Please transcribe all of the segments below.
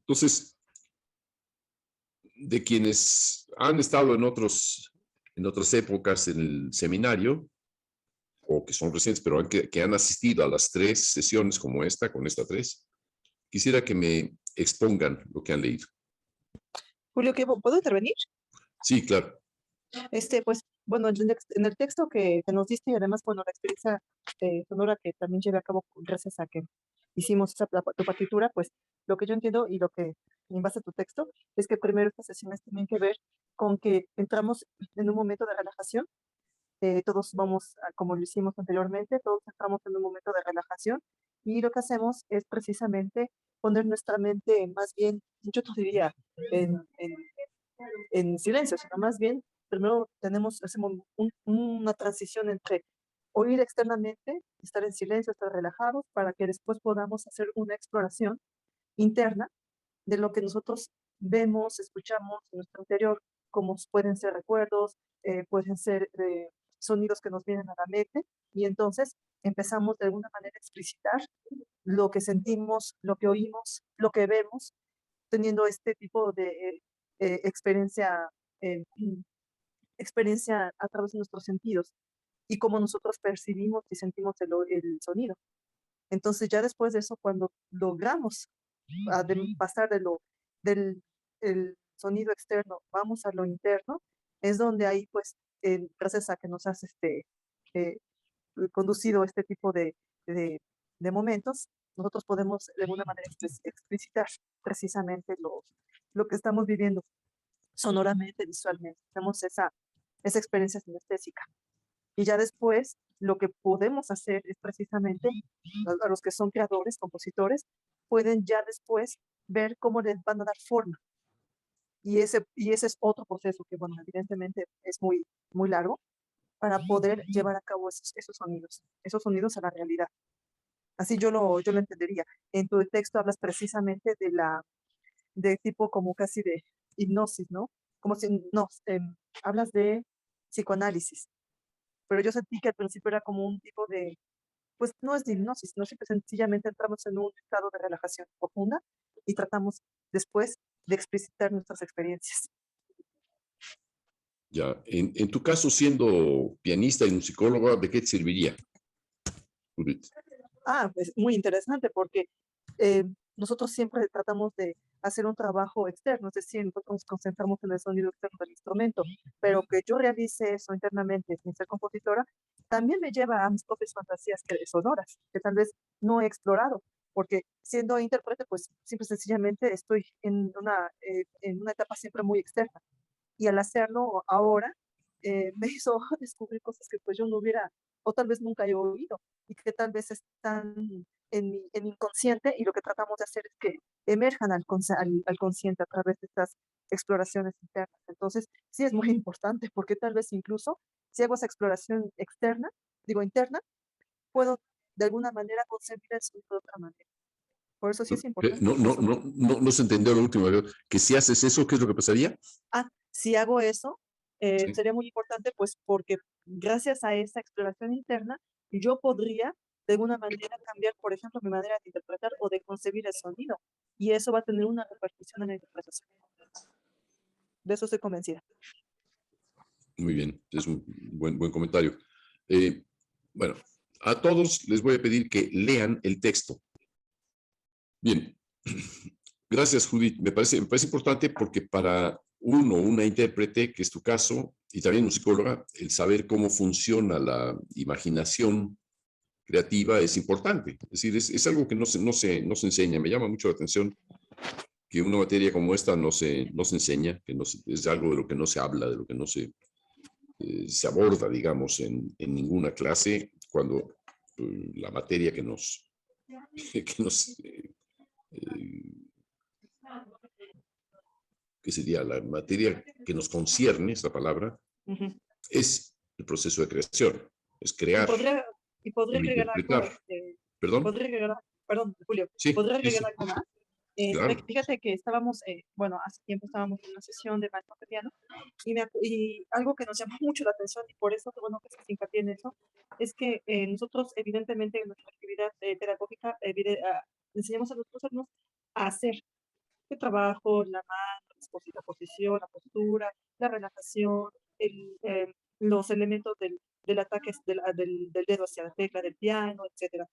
Entonces, de quienes han estado en otras épocas en el seminario, o que son recientes, pero que han asistido a las 3 sesiones como esta, con esta 3, quisiera que me expongan lo que han leído. Julio, ¿puedo intervenir? Sí, claro. Pues, bueno, en el texto que nos diste y además, bueno, la experiencia sonora que también llevé a cabo gracias a que hicimos tu partitura, pues lo que yo entiendo y lo que en base a tu texto es que primero estas sesiones tienen que ver con que entramos en un momento de relajación. Todos vamos, como lo hicimos anteriormente, todos entramos en un momento de relajación y lo que hacemos es precisamente poner nuestra mente más bien, yo te diría, en silencio, sino más bien primero hacemos una transición entre oír externamente, estar en silencio, estar relajados, para que después podamos hacer una exploración interna de lo que nosotros vemos, escuchamos en nuestro interior, como pueden ser recuerdos, pueden ser sonidos que nos vienen a la mente, y entonces empezamos de alguna manera a explicitar lo que sentimos, lo que oímos, lo que vemos, teniendo este tipo de experiencia, eh, experiencia a través de nuestros sentidos y cómo nosotros percibimos y sentimos el sonido. Entonces ya después de eso, cuando logramos pasar del el sonido externo, vamos a lo interno, es donde ahí pues, gracias a que nos has eh, conducido este tipo de, de momentos, nosotros podemos de alguna manera explicitar precisamente lo que estamos viviendo sonoramente, visualmente. Tenemos esa experiencia sinestésica. Y ya después, lo que podemos hacer es precisamente, a los que son creadores, compositores, pueden ya después ver cómo les van a dar forma. Y ese es otro proceso que, bueno, evidentemente es muy, muy largo para poder llevar a cabo esos sonidos a la realidad. Así yo lo entendería. En tu texto hablas precisamente de tipo como casi de hipnosis, ¿no? Como si, no, hablas de psicoanálisis, pero yo sentí que al principio era como un tipo de, pues no es de hipnosis, no siempre sencillamente entramos en un estado de relajación profunda y tratamos después de explicitar nuestras experiencias. Ya, en tu caso, siendo pianista y musicóloga, ¿de qué te serviría, Judith? Pues muy interesante porque nosotros siempre tratamos de hacer un trabajo externo, es decir, nosotros nos concentramos en el sonido externo del instrumento, pero que yo realice eso internamente sin ser compositora, también me lleva a mis propias fantasías sonoras, que tal vez no he explorado, porque siendo intérprete, pues simple sencillamente estoy en una etapa siempre muy externa, y al hacerlo ahora, me hizo descubrir cosas que pues yo no hubiera, o tal vez nunca he oído, y que tal vez están en mi inconsciente, y lo que tratamos de hacer es que emerjan al consciente a través de estas exploraciones internas. Entonces, sí es muy importante, porque tal vez incluso si hago esa exploración interna, puedo de alguna manera concebir el sonido de otra manera. Por eso sí es importante. No se entendió lo último. Que si haces eso, ¿qué es lo que pasaría? Si hago eso, Sí. sería muy importante, pues porque gracias a esa exploración interna, yo podría de alguna manera cambiar, por ejemplo, mi manera de interpretar o de concebir el sonido. Y eso va a tener una repercusión en la interpretación. De eso estoy convencida. Muy bien, es un buen comentario. Bueno, a todos les voy a pedir que lean el texto. Bien, gracias, Judith. Me parece importante porque para una intérprete, que es tu caso, y también musicóloga, el saber cómo funciona la imaginación creativa es importante. Es decir, es algo que no se enseña. Me llama mucho la atención que una materia como esta no se enseña, que es algo de lo que no se habla, de lo que no se aborda, digamos, en ninguna clase, cuando la materia que nos que sería la materia que nos concierne, esa palabra, es el proceso de creación, es crear, y podría agregar algo, interpretar. ¿Perdón? perdón, Julio, Sí, podría sí, agregar sí, algo más. claro. Fíjate que estábamos, bueno, hace tiempo estábamos en una sesión de maestro de piano y algo que nos llamó mucho la atención, y por eso, bueno, que se hincapié en eso, es que nosotros, evidentemente, en nuestra actividad pedagógica, enseñamos a nuestros alumnos a hacer, el trabajo, la mano, la posición, la postura, la relajación, los elementos del ataque del dedo hacia la tecla del piano, etcétera.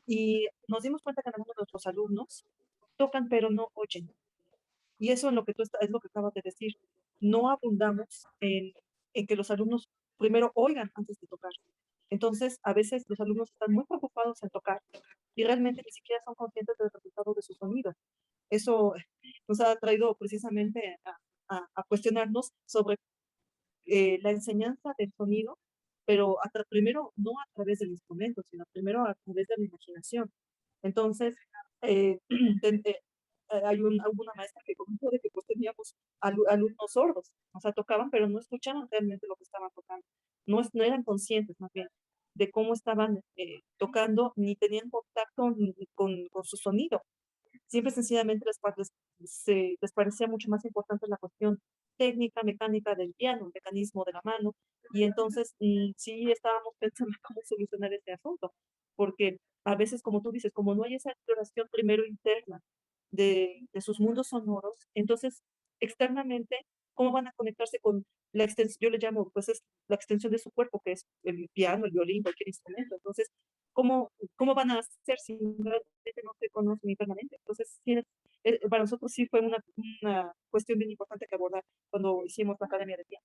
Y nos dimos cuenta que algunos de nuestros alumnos tocan pero no oyen. Y eso es lo que es lo que acabas de decir. No abundamos en que los alumnos primero oigan antes de tocar. Entonces, a veces los alumnos están muy preocupados en tocar y realmente ni siquiera son conscientes del resultado de su sonido. Eso nos ha traído precisamente a cuestionarnos sobre la enseñanza del sonido, pero primero no a través del instrumento, sino primero a través de la imaginación. Entonces, eh, hay alguna maestra que comentó de que pues teníamos alumnos sordos, o sea, tocaban, pero no escuchaban realmente lo que estaban tocando. No eran conscientes, más bien, de cómo estaban tocando, ni tenían contacto con su sonido. Siempre sencillamente les parecía mucho más importante la cuestión técnica, mecánica del piano, el mecanismo de la mano, y entonces sí estábamos pensando cómo solucionar este asunto, porque a veces, como tú dices, como no hay esa exploración primero interna de sus mundos sonoros, entonces externamente, ¿cómo van a conectarse con la extensión? Yo le llamo, pues es la extensión de su cuerpo, que es el piano, el violín, cualquier instrumento. Entonces, ¿cómo van a hacer si realmente no se conocen internamente? Entonces, sí, para nosotros sí fue una cuestión bien importante que abordar cuando hicimos la Academia de Piano.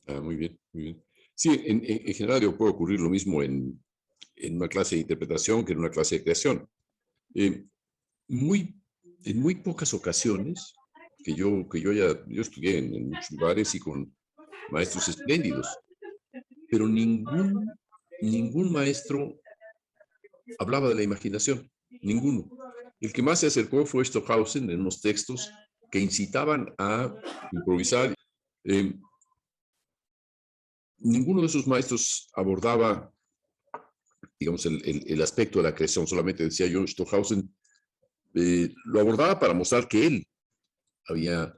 Ah, muy bien, muy bien. Sí, en general yo puede ocurrir lo mismo en una clase de interpretación que en una clase de creación. Eh, muy, en muy pocas ocasiones yo estudié en muchos lugares y con maestros espléndidos, pero ningún maestro hablaba de la imaginación, ninguno. El que más se acercó fue Stockhausen en unos textos que incitaban a improvisar. Eh, Ninguno de esos maestros abordaba, digamos, el aspecto de la creación, solamente decía yo, Stockhausen lo abordaba para mostrar que él había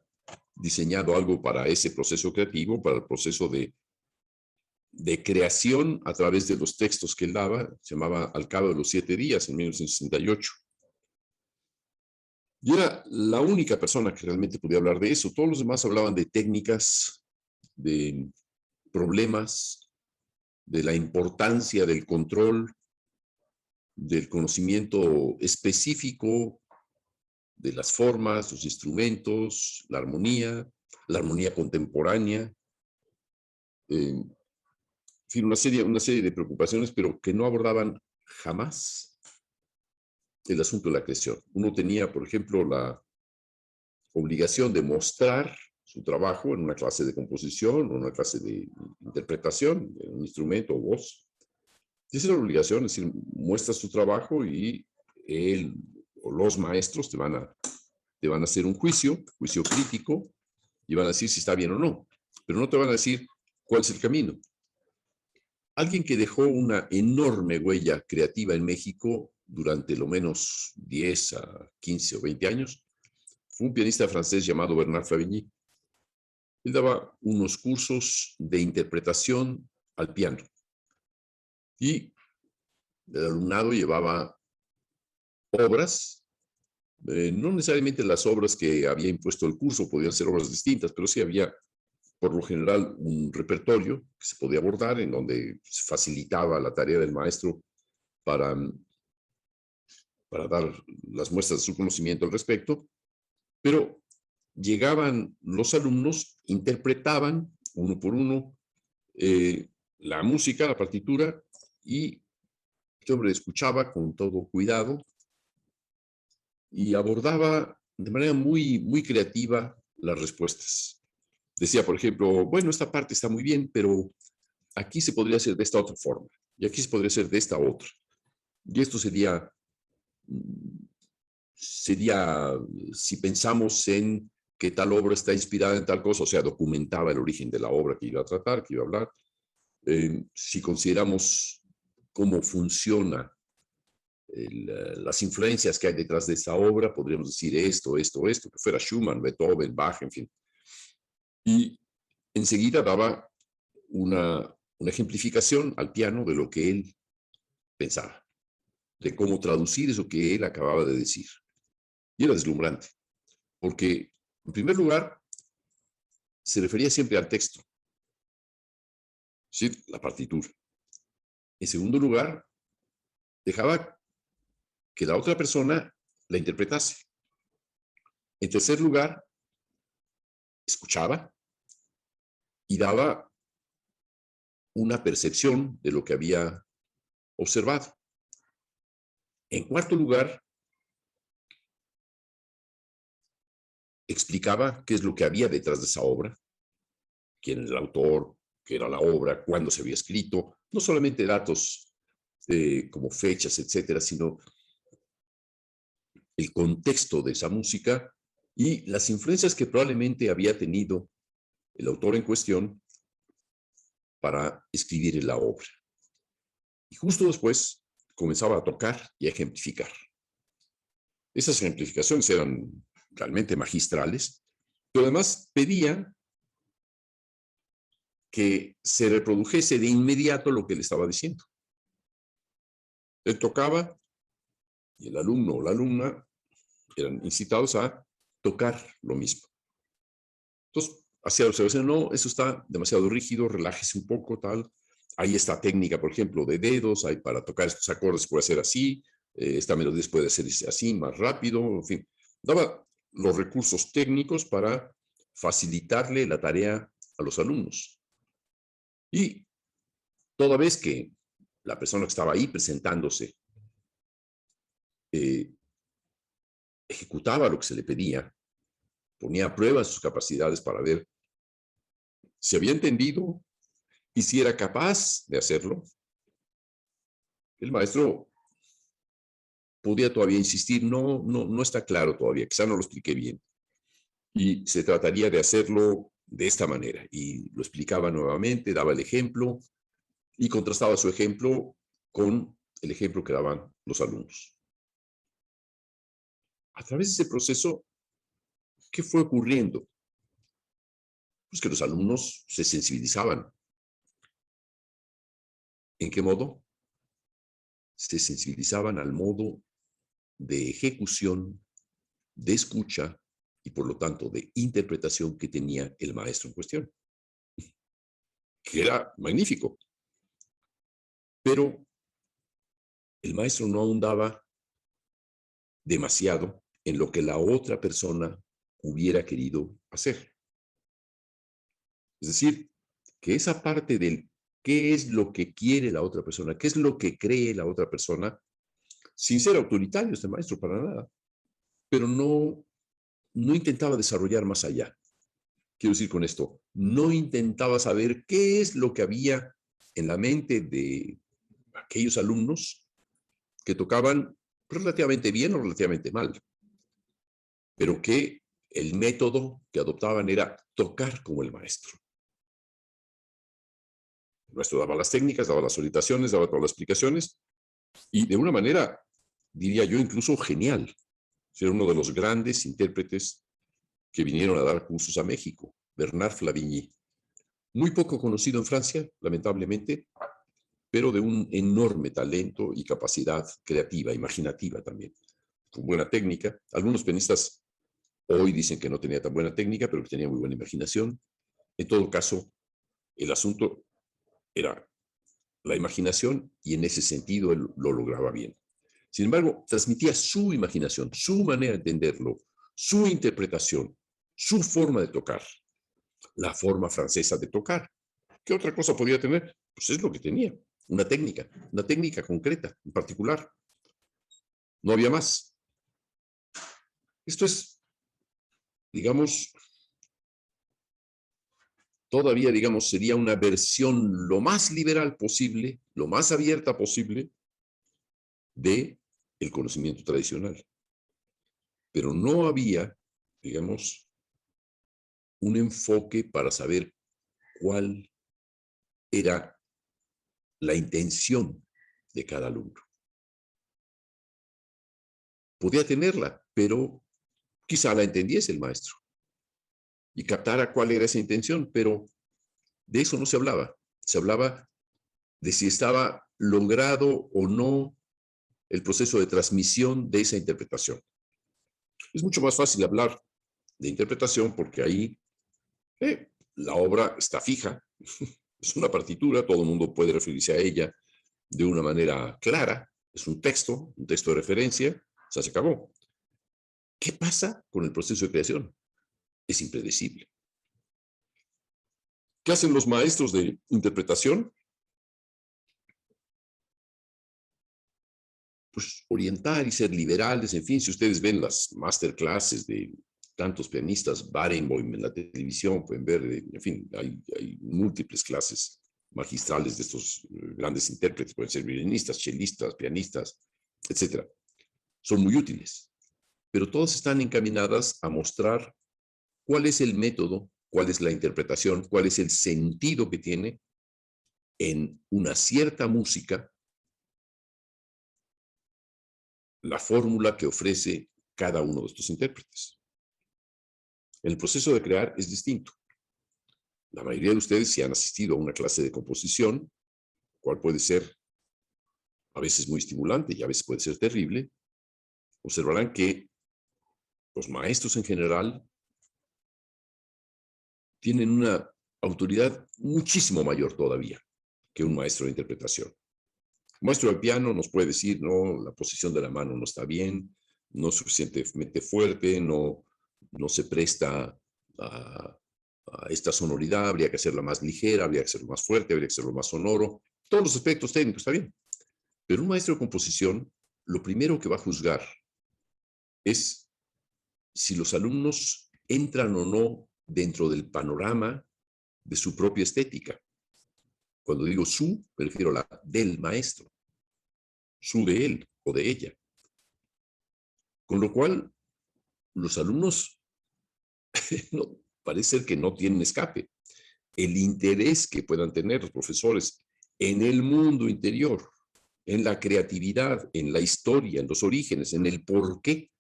diseñado algo para ese proceso creativo, para el proceso de creación a través de los textos que él daba, se llamaba Al cabo de los 7 días, en 1968. Y era la única persona que realmente podía hablar de eso. Todos los demás hablaban de técnicas, de problemas, de la importancia del control, del conocimiento específico de las formas, los instrumentos, la armonía contemporánea, en fin, una serie de preocupaciones, pero que no abordaban jamás el asunto de la creación. Uno tenía, por ejemplo, la obligación de mostrar su trabajo en una clase de composición o en una clase de interpretación de un instrumento o voz. Y esa es la obligación, es decir, muestras tu trabajo y él o los maestros te van a hacer un juicio crítico, y van a decir si está bien o no, pero no te van a decir cuál es el camino. Alguien que dejó una enorme huella creativa en México durante lo menos 10 a 15 o 20 años fue un pianista francés llamado Bernard Flavigny. Él daba unos cursos de interpretación al piano y el alumnado llevaba obras, no necesariamente las obras que había impuesto el curso, podían ser obras distintas, pero sí había por lo general un repertorio que se podía abordar en donde se facilitaba la tarea del maestro para, para dar las muestras de su conocimiento al respecto, pero llegaban los alumnos, interpretaban uno por uno la música, la partitura, y este hombre escuchaba con todo cuidado y abordaba de manera muy creativa las respuestas. Decía, por ejemplo, bueno, esta parte está muy bien, pero aquí se podría hacer de esta otra forma, y aquí se podría hacer de esta otra. Y esto sería si pensamos en que tal obra está inspirada en tal cosa, o sea, documentaba el origen de la obra que iba a tratar, que iba a hablar. Si consideramos cómo funciona las influencias que hay detrás de esta obra, podríamos decir esto, que fuera Schumann, Beethoven, Bach, en fin. Y enseguida daba una ejemplificación al piano de lo que él pensaba, de cómo traducir eso que él acababa de decir. Y era deslumbrante. porque, en primer lugar, se refería siempre al texto, es decir, la partitura. En segundo lugar, dejaba que la otra persona la interpretase. En tercer lugar, escuchaba y daba una percepción de lo que había observado. En cuarto lugar, explicaba qué es lo que había detrás de esa obra, quién era el autor, qué era la obra, cuándo se había escrito, no solamente datos como fechas, etcétera, sino el contexto de esa música y las influencias que probablemente había tenido el autor en cuestión para escribir la obra. Y justo después comenzaba a tocar y a ejemplificar. Esas ejemplificaciones eran realmente magistrales, pero además pedía que se reprodujese de inmediato lo que le estaba diciendo. Él tocaba y el alumno o la alumna eran incitados a tocar lo mismo. Entonces, hacía observación, no, eso está demasiado rígido, relájese un poco, tal. Hay esta técnica, por ejemplo, de dedos, hay para tocar estos acordes puede ser así, esta melodía puede ser así, más rápido, en fin. Daba los recursos técnicos para facilitarle la tarea a los alumnos. Y toda vez que la persona que estaba ahí presentándose ejecutaba lo que se le pedía, ponía a prueba sus capacidades para ver si había entendido y si era capaz de hacerlo, el maestro podía todavía insistir, no está claro todavía, quizá no lo expliqué bien. Y se trataría de hacerlo de esta manera. Y lo explicaba nuevamente, daba el ejemplo y contrastaba su ejemplo con el ejemplo que daban los alumnos. A través de ese proceso, ¿qué fue ocurriendo? Pues que los alumnos se sensibilizaban. ¿En qué modo? Se sensibilizaban al modo de ejecución, de escucha y por lo tanto de interpretación que tenía el maestro en cuestión, que era magnífico. Pero el maestro no ahondaba demasiado en lo que la otra persona hubiera querido hacer. Es decir, que esa parte del qué es lo que quiere la otra persona, qué es lo que cree la otra persona, sin ser autoritario este maestro para nada, pero no intentaba desarrollar más allá. Quiero decir con esto, no intentaba saber qué es lo que había en la mente de aquellos alumnos que tocaban relativamente bien o relativamente mal, pero que el método que adoptaban era tocar como el maestro. El maestro daba las técnicas, daba las orientaciones, daba todas las explicaciones, y de una manera, diría yo, incluso genial. Era uno de los grandes intérpretes que vinieron a dar cursos a México, Bernard Flavigny. Muy poco conocido en Francia, lamentablemente, pero de un enorme talento y capacidad creativa, imaginativa también, con buena técnica. Algunos pianistas hoy dicen que no tenía tan buena técnica, pero que tenía muy buena imaginación. En todo caso, el asunto era la imaginación y en ese sentido él lo lograba bien. Sin embargo, transmitía su imaginación, su manera de entenderlo, su interpretación, su forma de tocar, la forma francesa de tocar. ¿Qué otra cosa podía tener? Pues es lo que tenía, una técnica concreta, en particular. No había más. Esto es, digamos, todavía, digamos, sería una versión lo más liberal posible, lo más abierta posible de el conocimiento tradicional. Pero no había, digamos, un enfoque para saber cuál era la intención de cada alumno. Podía tenerla, pero quizá la entendiese el maestro y captara cuál era esa intención, pero de eso no se hablaba. Se hablaba de si estaba logrado o no el proceso de transmisión de esa interpretación. Es mucho más fácil hablar de interpretación, porque ahí la obra está fija, es una partitura, todo el mundo puede referirse a ella de una manera clara, es un texto de referencia, o sea, se acabó. ¿Qué pasa con el proceso de creación? Es impredecible. ¿Qué hacen los maestros de interpretación? Pues orientar y ser liberales, en fin, si ustedes ven las masterclasses de tantos pianistas, Barenboim en la televisión, pueden ver, en fin, hay múltiples clases magistrales de estos grandes intérpretes, pueden ser violinistas, chelistas, pianistas, etcétera. Son muy útiles, pero todas están encaminadas a mostrar cuál es el método, cuál es la interpretación, cuál es el sentido que tiene en una cierta música la fórmula que ofrece cada uno de estos intérpretes. El proceso de crear es distinto. La mayoría de ustedes, si han asistido a una clase de composición, cual puede ser a veces muy estimulante y a veces puede ser terrible, observarán que los maestros en general tienen una autoridad muchísimo mayor todavía que un maestro de interpretación. Un maestro de piano nos puede decir, no, la posición de la mano no está bien, no es suficientemente fuerte, no se presta a esta sonoridad, habría que hacerla más ligera, habría que hacerlo más fuerte, habría que hacerlo más sonoro. Todos los aspectos técnicos, está bien. Pero un maestro de composición, lo primero que va a juzgar es si los alumnos entran o no dentro del panorama de su propia estética. Cuando digo su, me refiero a la del maestro, su de él o de ella. Con lo cual, los alumnos no, parece ser que no tienen escape. El interés que puedan tener los profesores en el mundo interior, en la creatividad, en la historia, en los orígenes, en el por qué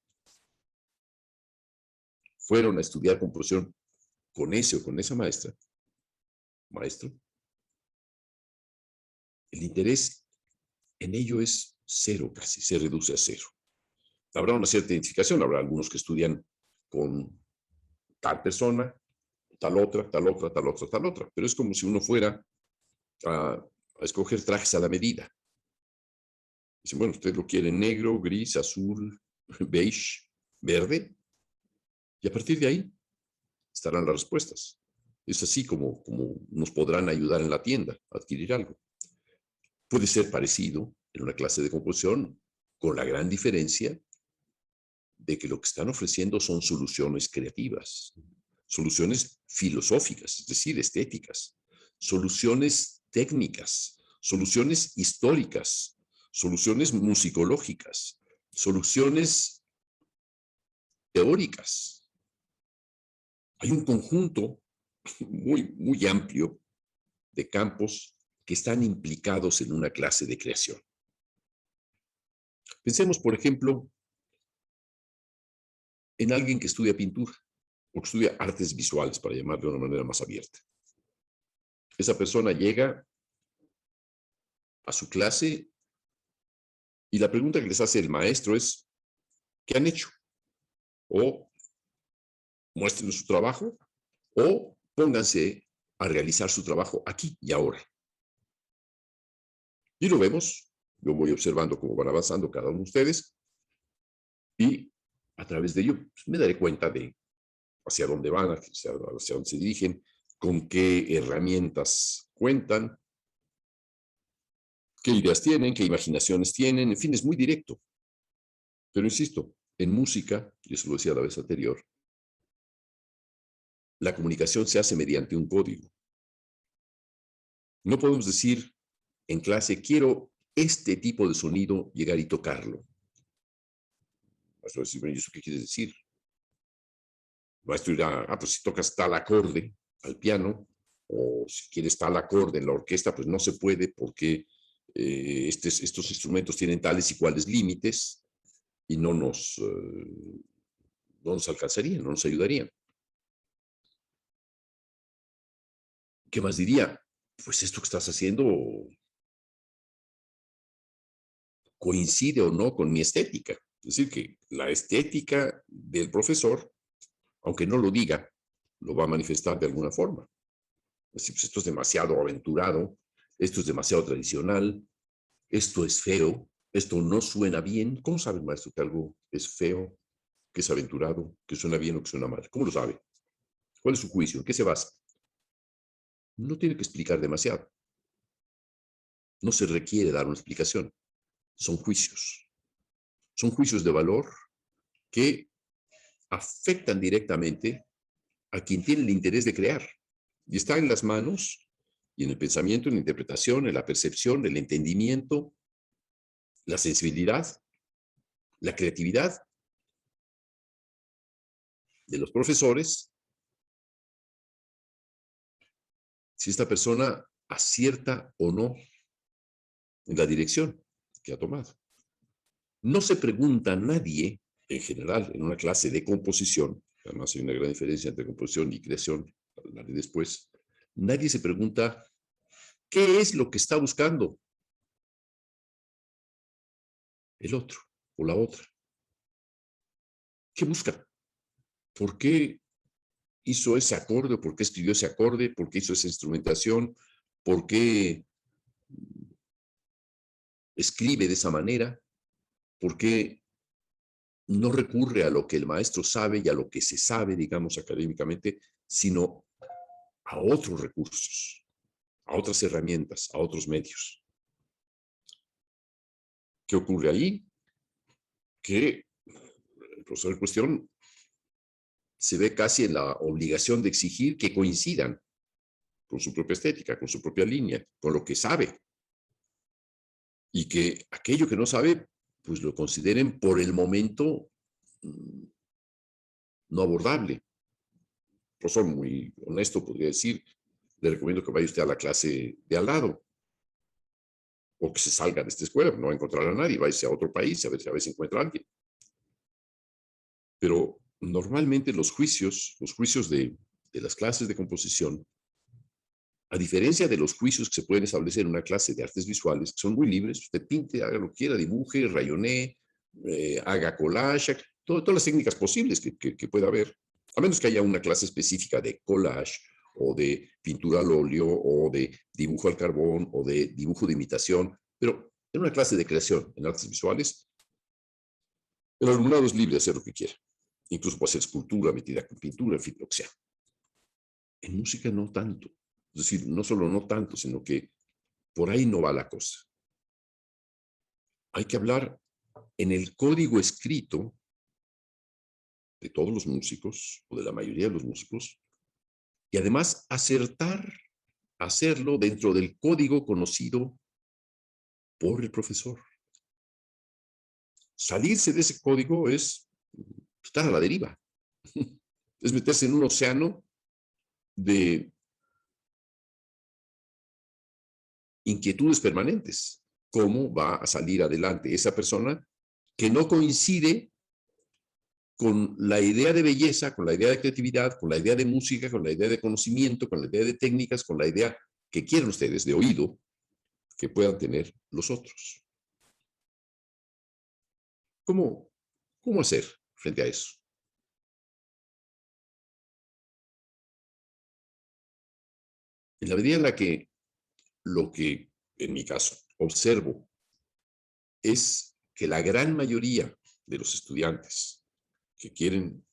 fueron a estudiar composición con ese o con esa maestro, el interés en ello es cero casi, se reduce a cero. Habrá una cierta identificación, habrá algunos que estudian con tal persona, tal otra, tal otra, tal otra, tal otra, pero es como si uno fuera a escoger trajes a la medida. Dicen, bueno, usted lo quiere negro, gris, azul, beige, verde, y a partir de ahí estarán las respuestas. Es así como nos podrán ayudar en la tienda a adquirir algo. Puede ser parecido en una clase de composición, con la gran diferencia de que lo que están ofreciendo son soluciones creativas, soluciones filosóficas, es decir, estéticas, soluciones técnicas, soluciones históricas, soluciones musicológicas, soluciones teóricas. Hay un conjunto muy amplio de campos que están implicados en una clase de creación. Pensemos, por ejemplo, en alguien que estudia pintura o que estudia artes visuales, para llamarlo de una manera más abierta. Esa persona llega a su clase y la pregunta que les hace el maestro es, ¿qué han hecho? O muestren su trabajo o pónganse a realizar su trabajo aquí y ahora. Y lo vemos, yo voy observando cómo van avanzando cada uno de ustedes y a través de ello pues, me daré cuenta de hacia dónde van, hacia dónde se dirigen, con qué herramientas cuentan, qué ideas tienen, qué imaginaciones tienen, en fin, es muy directo. Pero insisto, en música, y eso lo decía la vez anterior, la comunicación se hace mediante un código. No podemos decir en clase, quiero este tipo de sonido, llegar y tocarlo. El maestro va a decir, bueno, ¿y eso qué quieres decir? El maestro dirá, pues si tocas tal acorde al piano, o si quieres tal acorde en la orquesta, pues no se puede porque estos instrumentos tienen tales y cuales límites y no nos alcanzarían, no nos ayudarían. ¿Qué más diría? Pues esto que estás haciendo coincide o no con mi estética. Es decir, que la estética del profesor aunque no lo diga, lo va a manifestar de alguna forma. Es decir, pues esto es demasiado aventurado, esto es demasiado tradicional, esto es feo, esto no suena bien. ¿Cómo sabe el maestro que algo es feo, que es aventurado, que suena bien o que suena mal? ¿Cómo lo sabe? ¿Cuál es su juicio? ¿En qué se basa? No tiene que explicar demasiado. No se requiere dar una explicación. Son juicios. Son juicios de valor que afectan directamente a quien tiene el interés de crear. Y está en las manos y en el pensamiento, en la interpretación, en la percepción, el entendimiento, la sensibilidad, la creatividad de los profesores, si esta persona acierta o no en la dirección que ha tomado. No se pregunta a nadie, en general, en una clase de composición, además hay una gran diferencia entre composición y creación, hablaré después, nadie se pregunta qué es lo que está buscando el otro o la otra. ¿Qué busca? ¿Por qué hizo ese acorde? ¿Por qué escribió ese acorde? ¿Por qué hizo esa instrumentación? ¿Por qué escribe de esa manera? ¿Por qué no recurre a lo que el maestro sabe y a lo que se sabe, digamos, académicamente, sino a otros recursos, a otras herramientas, a otros medios? ¿Qué ocurre ahí? Que el profesor en cuestión se ve casi en la obligación de exigir que coincidan con su propia estética, con su propia línea, con lo que sabe. Y que aquello que no sabe, pues lo consideren por el momento no abordable. Profesor muy honesto podría decir, le recomiendo que vaya usted a la clase de al lado, o que se salga de esta escuela, no va a encontrar a nadie, váyase a otro país, a ver si encuentra a alguien. Pero normalmente los juicios de las clases de composición, a diferencia de los juicios que se pueden establecer en una clase de artes visuales, que son muy libres, usted pinte, haga lo que quiera, dibuje, rayonee, haga collage, todas las técnicas posibles que pueda haber, a menos que haya una clase específica de collage o de pintura al óleo o de dibujo al carbón o de dibujo de imitación, pero en una clase de creación en artes visuales, el alumnado es libre de hacer lo que quiera. Incluso puede hacer escultura metida con pintura, en fin, lo que sea. En música no tanto. Es decir, no solo no tanto, sino que por ahí no va la cosa. Hay que hablar en el código escrito de todos los músicos, o de la mayoría de los músicos, y además acertar a hacerlo dentro del código conocido por el profesor. Salirse de ese código es estar a la deriva. Es meterse en un océano de inquietudes permanentes. ¿Cómo va a salir adelante esa persona que no coincide con la idea de belleza, con la idea de creatividad, con la idea de música, con la idea de conocimiento, con la idea de técnicas, con la idea que quieren ustedes de oído que puedan tener los otros? ¿Cómo hacer frente a eso? En la medida en la que lo que, en mi caso, observo es que la gran mayoría de los estudiantes que quieren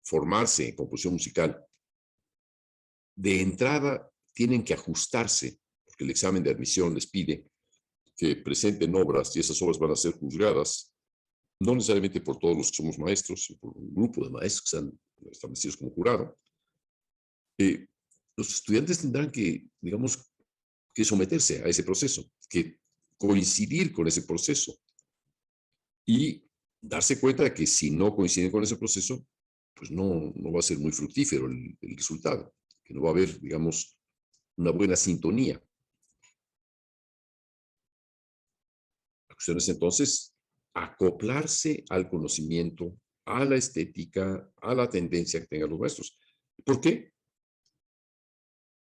formarse en composición musical, de entrada tienen que ajustarse, porque el examen de admisión les pide que presenten obras y esas obras van a ser juzgadas, no necesariamente por todos los que somos maestros, sino por un grupo de maestros que sean establecidos como jurado. Los estudiantes tendrán que, digamos, que someterse a ese proceso, que coincidir con ese proceso y darse cuenta de que si no coinciden con ese proceso, pues no va a ser muy fructífero el resultado, que no va a haber, digamos, una buena sintonía. La cuestión es entonces acoplarse al conocimiento, a la estética, a la tendencia que tengan los maestros. ¿Por qué?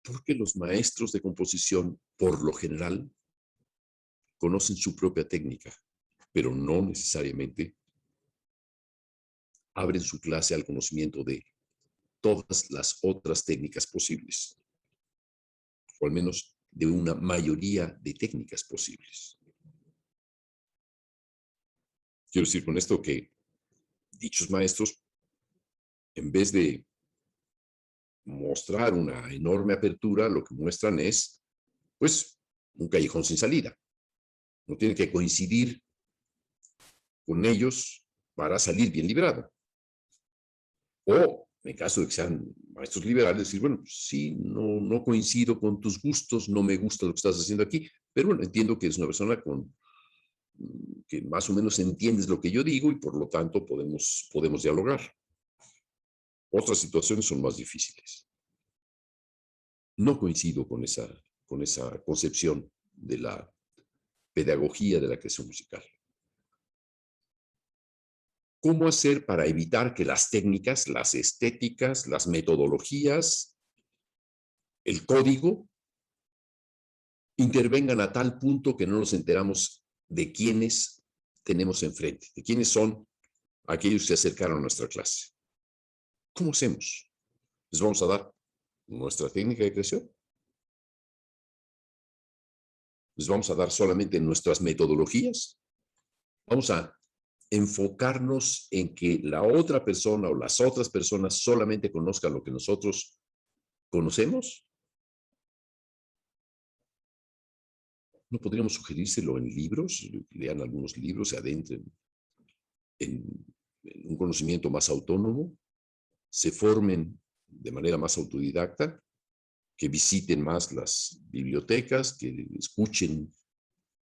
Porque los maestros de composición, por lo general, conocen su propia técnica, pero no necesariamente abren su clase al conocimiento de todas las otras técnicas posibles, o al menos de una mayoría de técnicas posibles. Quiero decir con esto que dichos maestros, en vez de mostrar una enorme apertura, lo que muestran es, pues, un callejón sin salida. No tiene que coincidir con ellos para salir bien librado. O, en caso de que sean maestros liberales, decir, bueno, sí, no coincido con tus gustos, no me gusta lo que estás haciendo aquí, pero bueno, entiendo que eres una persona que más o menos entiendes lo que yo digo y por lo tanto podemos dialogar. Otras situaciones son más difíciles. No coincido con esa concepción de la pedagogía de la creación musical. ¿Cómo hacer para evitar que las técnicas, las estéticas, las metodologías, el código, intervengan a tal punto que no nos enteramos de quiénes tenemos enfrente, de quiénes son aquellos que se acercaron a nuestra clase? ¿Cómo hacemos? ¿Les vamos a dar nuestra técnica de creación? ¿Les vamos a dar solamente nuestras metodologías? ¿Vamos a enfocarnos en que la otra persona o las otras personas solamente conozcan lo que nosotros conocemos? ¿No podríamos sugerírselo en libros? Lean algunos libros, se adentren en un conocimiento más autónomo, se formen de manera más autodidacta, que visiten más las bibliotecas, que escuchen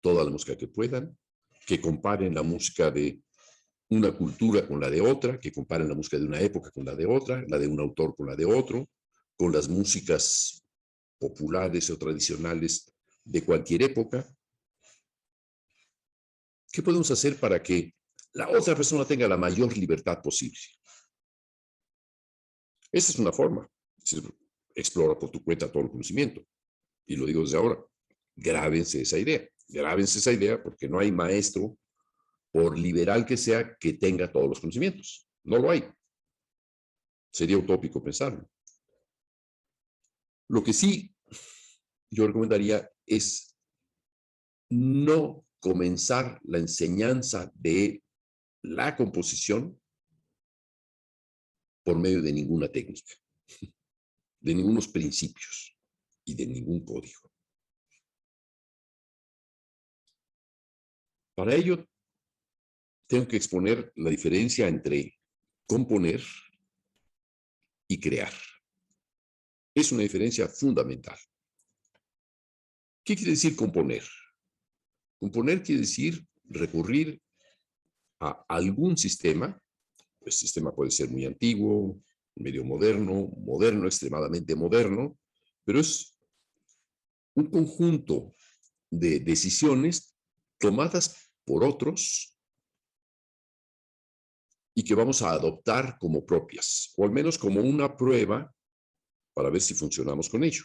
toda la música que puedan, que comparen la música de una cultura con la de otra, que comparen la música de una época con la de otra, la de un autor con la de otro, con las músicas populares o tradicionales de cualquier época. ¿Qué podemos hacer para que la otra persona tenga la mayor libertad posible? Esa es una forma. Explora por tu cuenta todo el conocimiento. Y lo digo desde ahora. Grábense esa idea. Grábense esa idea porque no hay maestro, por liberal que sea, que tenga todos los conocimientos. No lo hay. Sería utópico pensarlo. Lo que sí yo recomendaría es no comenzar la enseñanza de la composición por medio de ninguna técnica, de ningunos principios y de ningún código. Para ello, tengo que exponer la diferencia entre componer y crear. Es una diferencia fundamental. ¿Qué quiere decir componer? Componer quiere decir recurrir a algún sistema. El sistema puede ser muy antiguo, medio moderno, moderno, extremadamente moderno, pero es un conjunto de decisiones tomadas por otros y que vamos a adoptar como propias, o al menos como una prueba para ver si funcionamos con ello.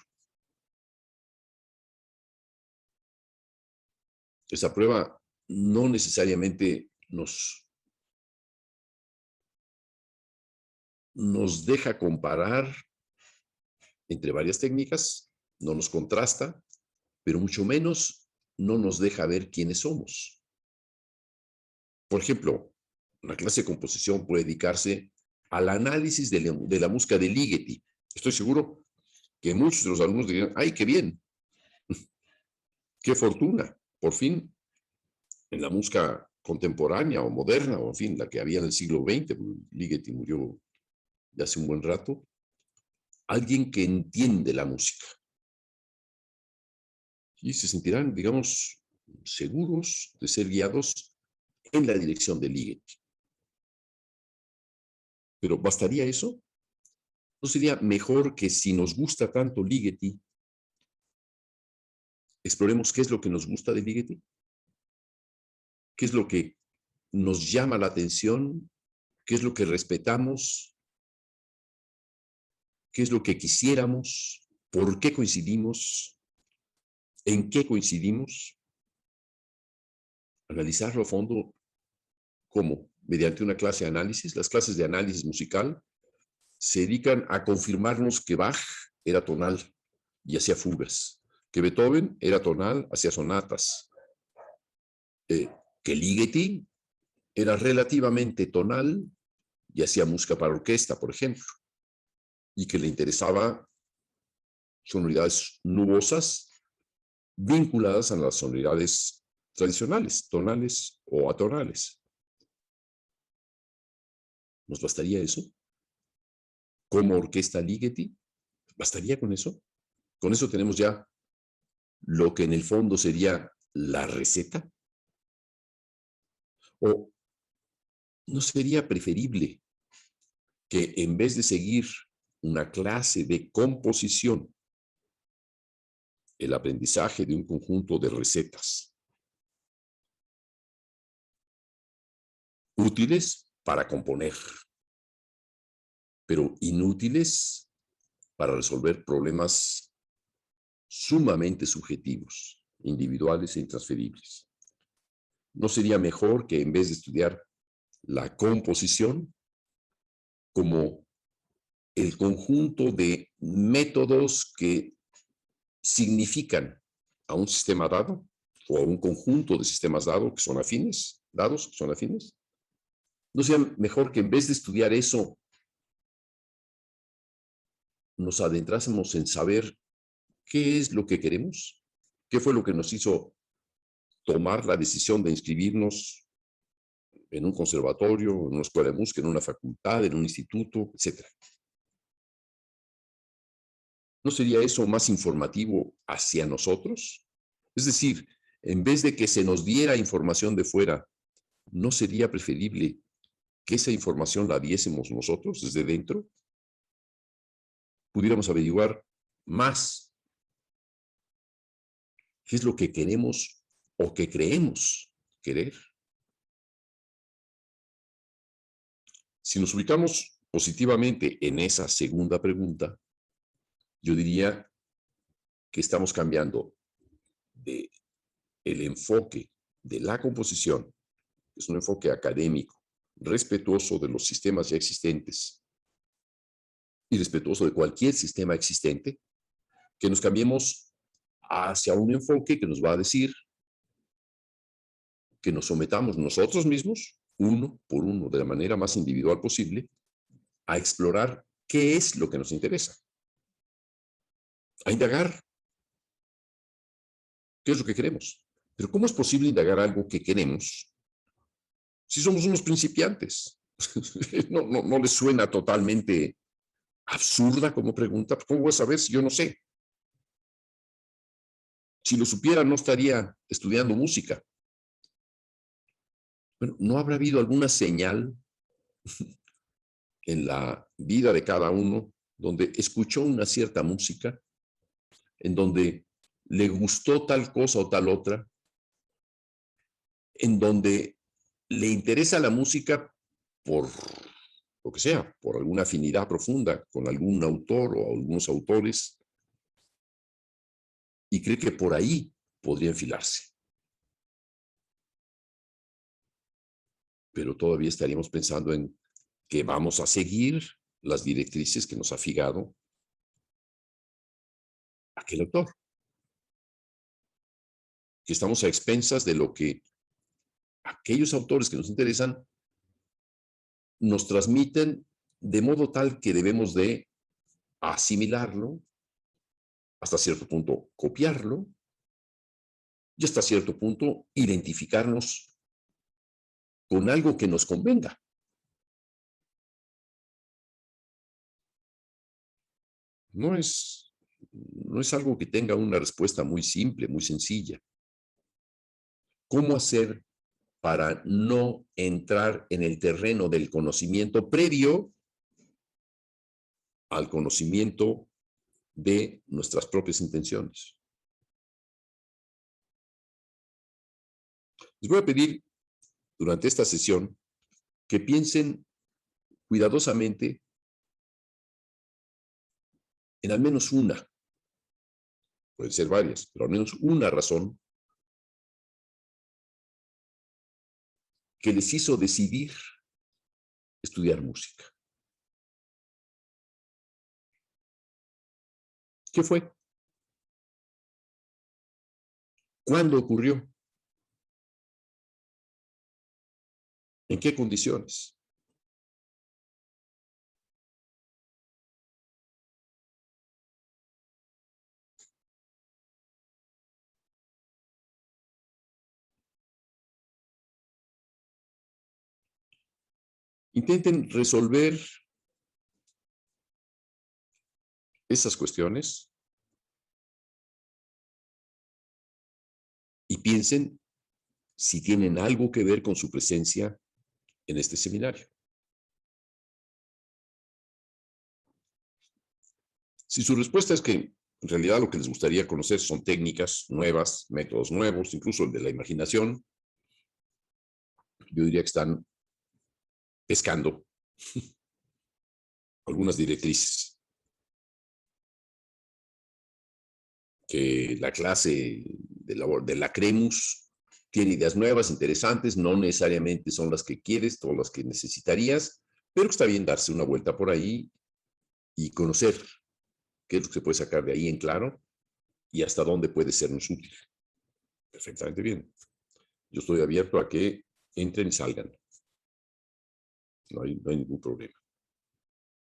Esa prueba no necesariamente nos deja comparar entre varias técnicas, no nos contrasta, pero mucho menos no nos deja ver quiénes somos. Por ejemplo, una clase de composición puede dedicarse al análisis de la música de Ligeti. Estoy seguro que muchos de los alumnos dirían, ¡ay, qué bien! ¡Qué fortuna! Por fin, en la música contemporánea o moderna, o en fin, la que había en el siglo XX, Ligeti murió ya hace un buen rato, alguien que entiende la música. Y se sentirán, digamos, seguros de ser guiados en la dirección de Ligeti. Pero ¿bastaría eso? ¿No sería mejor que si nos gusta tanto Ligeti, exploremos qué es lo que nos gusta de Ligeti? ¿Qué es lo que nos llama la atención? ¿Qué es lo que respetamos? ¿Qué es lo que quisiéramos? ¿Por qué coincidimos? ¿En qué coincidimos? Analizarlo a fondo. ¿Cómo? Mediante una clase de análisis. Las clases de análisis musical se dedican a confirmarnos que Bach era tonal y hacía fugas, que Beethoven era tonal, hacía sonatas, que Ligeti era relativamente tonal y hacía música para orquesta, por ejemplo, y que le interesaba sonoridades nubosas vinculadas a las sonoridades tradicionales, tonales o atonales. ¿Nos bastaría eso? ¿Como orquesta Ligeti? ¿Bastaría con eso? Con eso tenemos ya lo que en el fondo sería la receta. ¿O no sería preferible que en vez de seguir una clase de composición, el aprendizaje de un conjunto de recetas útiles para componer, pero inútiles para resolver problemas sumamente subjetivos, individuales e intransferibles? ¿No sería mejor que en vez de estudiar la composición como el conjunto de métodos que significan a un sistema dado o a un conjunto de sistemas dados que son afines, ¿no sería mejor que en vez de estudiar eso nos adentrásemos en saber qué es lo que queremos? ¿Qué fue lo que nos hizo tomar la decisión de inscribirnos en un conservatorio, en una escuela de música, en una facultad, en un instituto, etcétera? ¿No sería eso más informativo hacia nosotros? Es decir, en vez de que se nos diera información de fuera, ¿no sería preferible que esa información la diésemos nosotros desde dentro? Pudiéramos averiguar más qué es lo que queremos o que creemos querer. Si nos ubicamos positivamente en esa segunda pregunta, yo diría que estamos cambiando de el enfoque de la composición, que es un enfoque académico, respetuoso de los sistemas ya existentes y respetuoso de cualquier sistema existente, que nos cambiemos hacia un enfoque que nos va a decir que nos sometamos nosotros mismos, uno por uno, de la manera más individual posible, a explorar qué es lo que nos interesa, a indagar qué es lo que queremos. Pero ¿cómo es posible indagar algo que queremos si somos unos principiantes? ¿No les suena totalmente absurda como pregunta? ¿Cómo voy a saber si yo no sé? Si lo supiera, no estaría estudiando música. Bueno, ¿no habrá habido alguna señal en la vida de cada uno donde escuchó una cierta música, en donde le gustó tal cosa o tal otra, en donde le interesa la música por lo que sea, por alguna afinidad profunda con algún autor o algunos autores, y cree que por ahí podría enfilarse? Pero todavía estaríamos pensando en que vamos a seguir las directrices que nos ha fijado aquel autor, que estamos a expensas de lo que aquellos autores que nos interesan nos transmiten, de modo tal que debemos de asimilarlo, hasta cierto punto copiarlo, y hasta cierto punto identificarnos con algo que nos convenga. No es, no es algo que tenga una respuesta muy simple, muy sencilla. ¿Cómo hacer para no entrar en el terreno del conocimiento previo al conocimiento de nuestras propias intenciones? Les voy a pedir durante esta sesión que piensen cuidadosamente en al menos una, pueden ser varias, pero al menos una razón que les hizo decidir estudiar música. ¿Qué fue? ¿Cuándo ocurrió? ¿En qué condiciones? Intenten resolver esas cuestiones y piensen si tienen algo que ver con su presencia en este seminario. Si su respuesta es que en realidad lo que les gustaría conocer son técnicas nuevas, métodos nuevos, incluso el de la imaginación, yo diría que están pescando algunas directrices. Que la clase de la Cremus tiene ideas nuevas, interesantes, no necesariamente son las que quieres, todas las que necesitarías, pero está bien darse una vuelta por ahí y conocer qué es lo que se puede sacar de ahí en claro y hasta dónde puede sernos útil. Perfectamente bien. Yo estoy abierto a que entren y salgan. No hay ningún problema.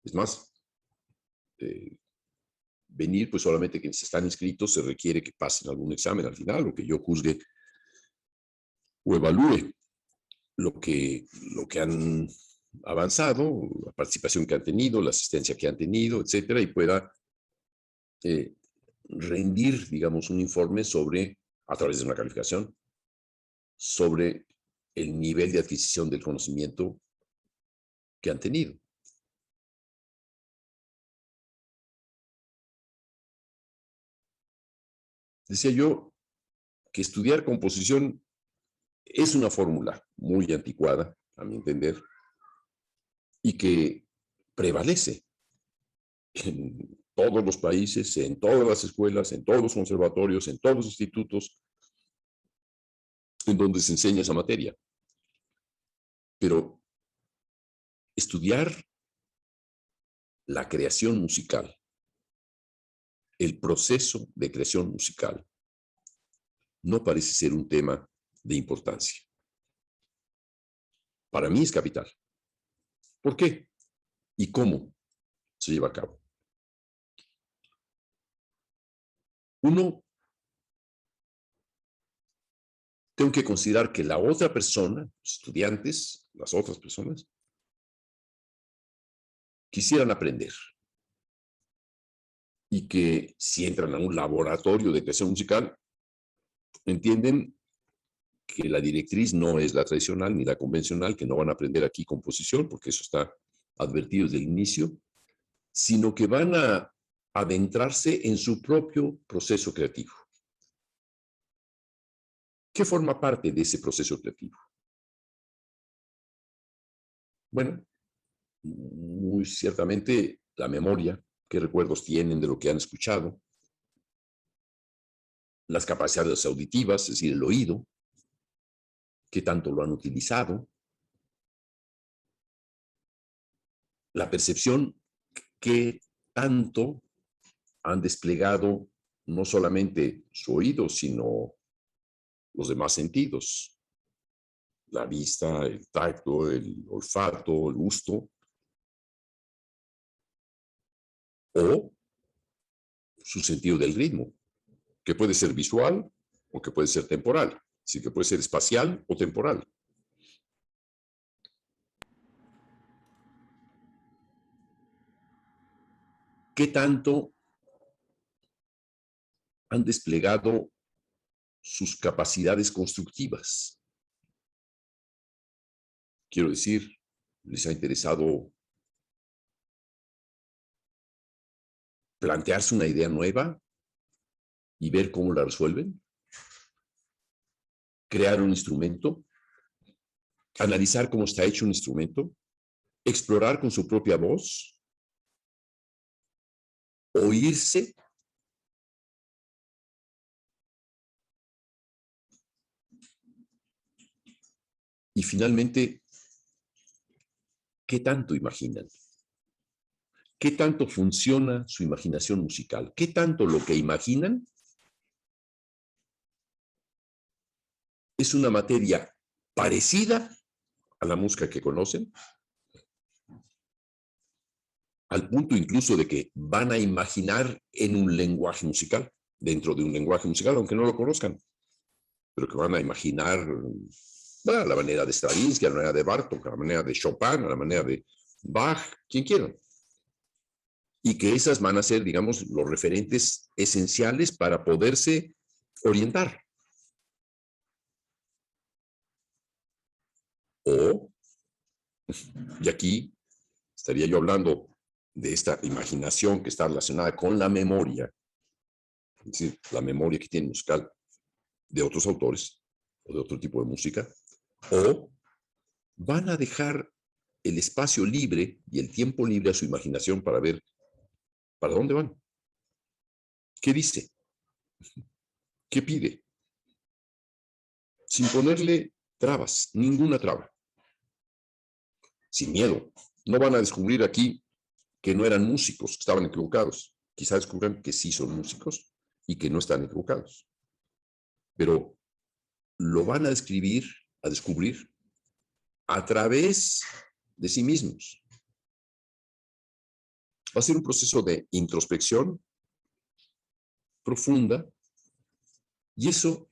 Es más, venir, pues solamente quienes están inscritos se requiere que pasen algún examen al final, o que yo juzgue o evalúe lo que han avanzado, la participación que han tenido, la asistencia que han tenido, etcétera, y pueda rendir, digamos, un informe sobre, a través de una calificación, sobre el nivel de adquisición del conocimiento que han tenido. Decía yo que estudiar composición es una fórmula muy anticuada, a mi entender, y que prevalece en todos los países, en todas las escuelas, en todos los conservatorios, en todos los institutos en donde se enseña esa materia. Pero estudiar la creación musical, el proceso de creación musical, no parece ser un tema de importancia. Para mí es capital. ¿Por qué? ¿Y cómo se lleva a cabo? Uno, tengo que considerar que la otra persona, los estudiantes, las otras personas, quisieran aprender. Y que si entran a un laboratorio de creación musical, entienden que la directriz no es la tradicional ni la convencional, que no van a aprender aquí composición, porque eso está advertido desde el inicio, sino que van a adentrarse en su propio proceso creativo. ¿Qué forma parte de ese proceso creativo? Bueno, muy ciertamente la memoria, qué recuerdos tienen de lo que han escuchado, las capacidades auditivas, es decir, el oído, qué tanto lo han utilizado, la percepción, qué tanto han desplegado no solamente su oído, sino los demás sentidos, la vista, el tacto, el olfato, el gusto, o su sentido del ritmo, que puede ser visual o que puede ser temporal, así que puede ser espacial o temporal. ¿Qué tanto han desplegado sus capacidades constructivas? Quiero decir, les ha interesado plantearse una idea nueva y ver cómo la resuelven, crear un instrumento, analizar cómo está hecho un instrumento, explorar con su propia voz, oírse, y finalmente, ¿qué tanto imaginan? qué tanto funciona su imaginación musical, qué tanto lo que imaginan es una materia parecida a la música que conocen, al punto incluso de que van a imaginar en un lenguaje musical, dentro de un lenguaje musical, aunque no lo conozcan, pero que van a imaginar a la manera de Stravinsky, a la manera de Bartók, a la manera de Chopin, a la manera de Bach, quien quieran. Y que esas van a ser, digamos, los referentes esenciales para poderse orientar. O, y aquí estaría yo hablando de esta imaginación que está relacionada con la memoria, es decir, la memoria que tiene musical de otros autores o de otro tipo de música, o van a dejar el espacio libre y el tiempo libre a su imaginación para ver para dónde van, qué dice, qué pide, sin ponerle trabas, ninguna traba, sin miedo. No van a descubrir aquí que no eran músicos, que estaban equivocados. Quizás descubran que sí son músicos y que no están equivocados. Pero lo van a descubrir a través de sí mismos. Va a ser un proceso de introspección profunda y eso,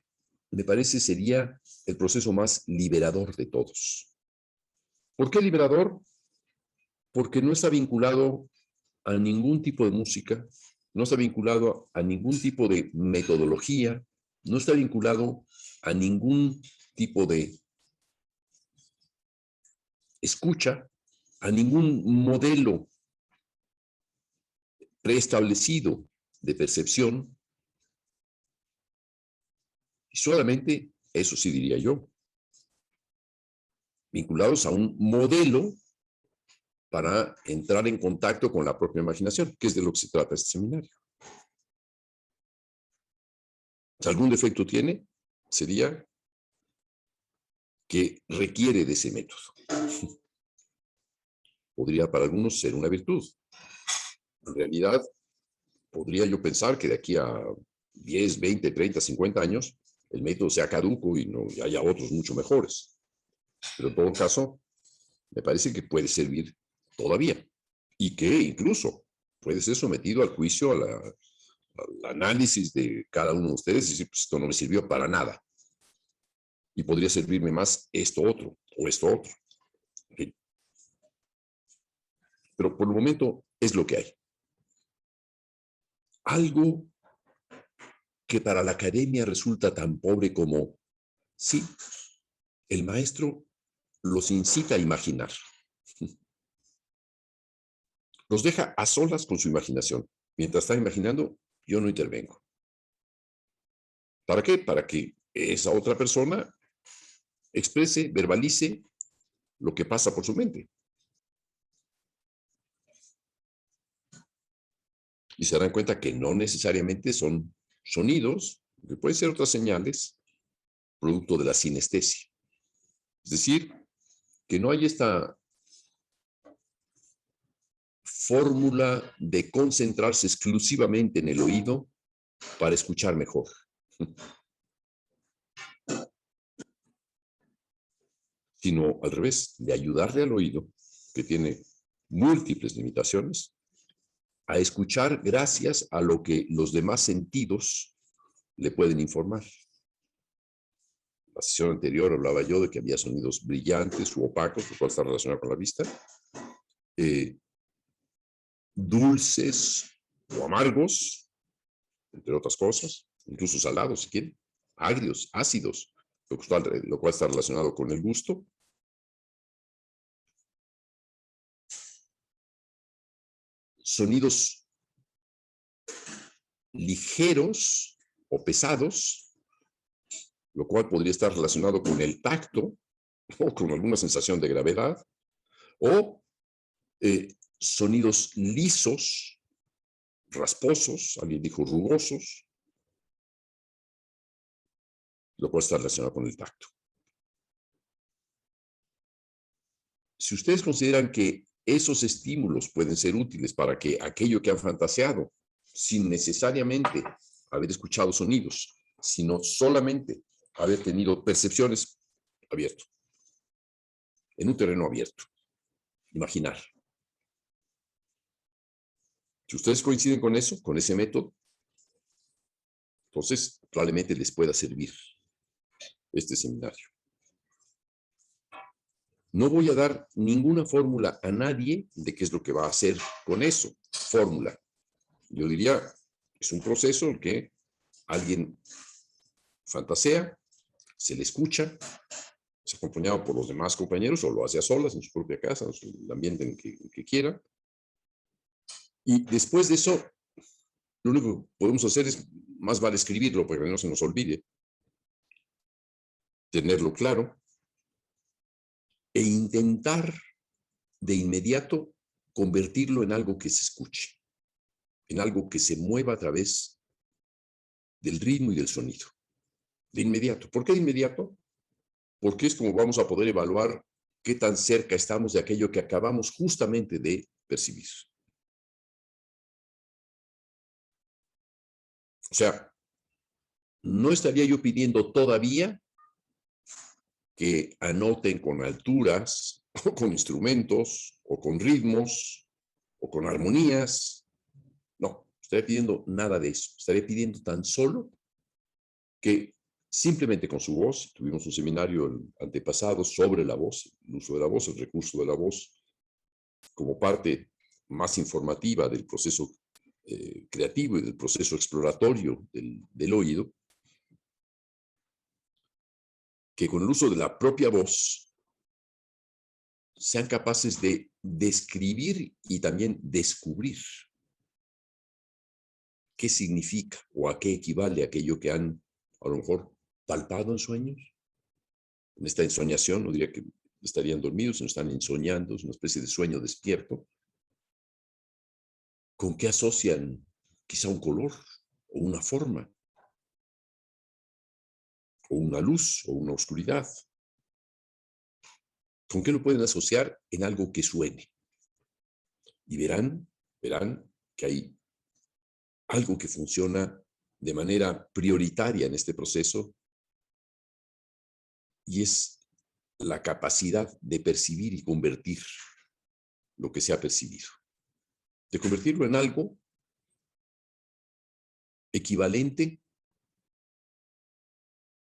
me parece, sería el proceso más liberador de todos. ¿Por qué liberador? Porque no está vinculado a ningún tipo de música, no está vinculado a ningún tipo de metodología, no está vinculado a ningún tipo de escucha, a ningún modelo preestablecido de percepción, y solamente, eso sí diría yo, vinculados a un modelo para entrar en contacto con la propia imaginación, que es de lo que se trata este seminario. Si algún defecto tiene, sería que requiere de ese método. Podría para algunos ser una virtud. En realidad, podría yo pensar que de aquí a 10, 20, 30, 50 años, el método sea caduco y no y haya otros mucho mejores. Pero en todo caso, me parece que puede servir todavía y que incluso puede ser sometido al juicio, al análisis de cada uno de ustedes y decir, pues esto no me sirvió para nada. Y podría servirme más esto otro o esto otro. ¿Okay? Pero por el momento es lo que hay. Algo que para la academia resulta tan pobre como, sí, el maestro los incita a imaginar. Los deja a solas con su imaginación. Mientras está imaginando, yo no intervengo. ¿Para qué? Para que esa otra persona exprese, verbalice lo que pasa por su mente. Y se dan cuenta que no necesariamente son sonidos, que pueden ser otras señales, producto de la sinestesia. Es decir, que no hay esta fórmula de concentrarse exclusivamente en el oído para escuchar mejor. Sino al revés, de ayudarle al oído, que tiene múltiples limitaciones, a escuchar gracias a lo que los demás sentidos le pueden informar. La sesión anterior hablaba yo de que había sonidos brillantes u opacos, lo cual está relacionado con la vista, dulces o amargos, entre otras cosas, incluso salados si quieren, agrios, ácidos, lo cual está relacionado con el gusto. Sonidos ligeros o pesados, lo cual podría estar relacionado con el tacto o con alguna sensación de gravedad, o sonidos lisos, rasposos, alguien dijo rugosos, lo cual está relacionado con el tacto. Si ustedes consideran que esos estímulos pueden ser útiles para que aquello que han fantaseado, sin necesariamente haber escuchado sonidos, sino solamente haber tenido percepciones abierto, en un terreno abierto, imaginar. Si ustedes coinciden con eso, con ese método, entonces probablemente les pueda servir este seminario. No voy a dar ninguna fórmula a nadie de qué es lo que va a hacer con eso. Fórmula. Yo diría, es un proceso en que alguien fantasea, se le escucha, es acompañado por los demás compañeros o lo hace a solas en su propia casa, en el ambiente en que quiera. Y después de eso, lo único que podemos hacer es, más vale escribirlo para que no se nos olvide, tenerlo claro e intentar de inmediato convertirlo en algo que se escuche, en algo que se mueva a través del ritmo y del sonido. De inmediato. ¿Por qué de inmediato? Porque es como vamos a poder evaluar qué tan cerca estamos de aquello que acabamos justamente de percibir. O sea, no estaría yo pidiendo todavía que anoten con alturas, o con instrumentos, o con ritmos, o con armonías. No, estaría pidiendo nada de eso. Estaría pidiendo tan solo que simplemente con su voz, tuvimos un seminario el antepasado sobre la voz, el uso de la voz, el recurso de la voz, como parte más informativa del proceso creativo y del proceso exploratorio del oído, que con el uso de la propia voz sean capaces de describir y también descubrir qué significa o a qué equivale aquello que han, a lo mejor, palpado en sueños. En esta ensoñación, no diría que estarían dormidos, sino están ensoñando, es una especie de sueño despierto. ¿Con qué asocian quizá un color o una forma? O una luz o una oscuridad. ¿Con qué lo pueden asociar? En algo que suene. Y verán que hay algo que funciona de manera prioritaria en este proceso y es la capacidad de percibir y convertir lo que se ha percibido. De convertirlo en algo equivalente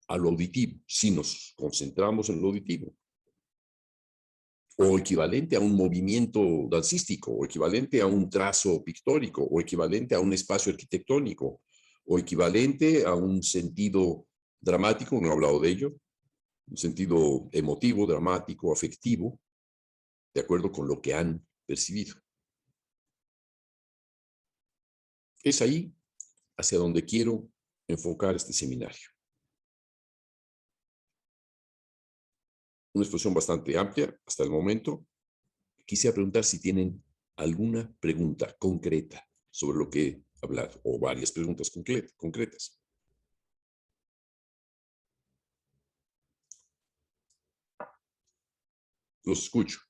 a lo auditivo, si nos concentramos en lo auditivo. O equivalente a un movimiento dancístico, o equivalente a un trazo pictórico, o equivalente a un espacio arquitectónico, o equivalente a un sentido dramático, no he hablado de ello, un sentido emotivo, dramático, afectivo, de acuerdo con lo que han percibido. Es ahí hacia donde quiero enfocar este seminario. Una exposición bastante amplia hasta el momento. Quisiera preguntar si tienen alguna pregunta concreta sobre lo que he hablado, o varias preguntas concretas. Los escucho.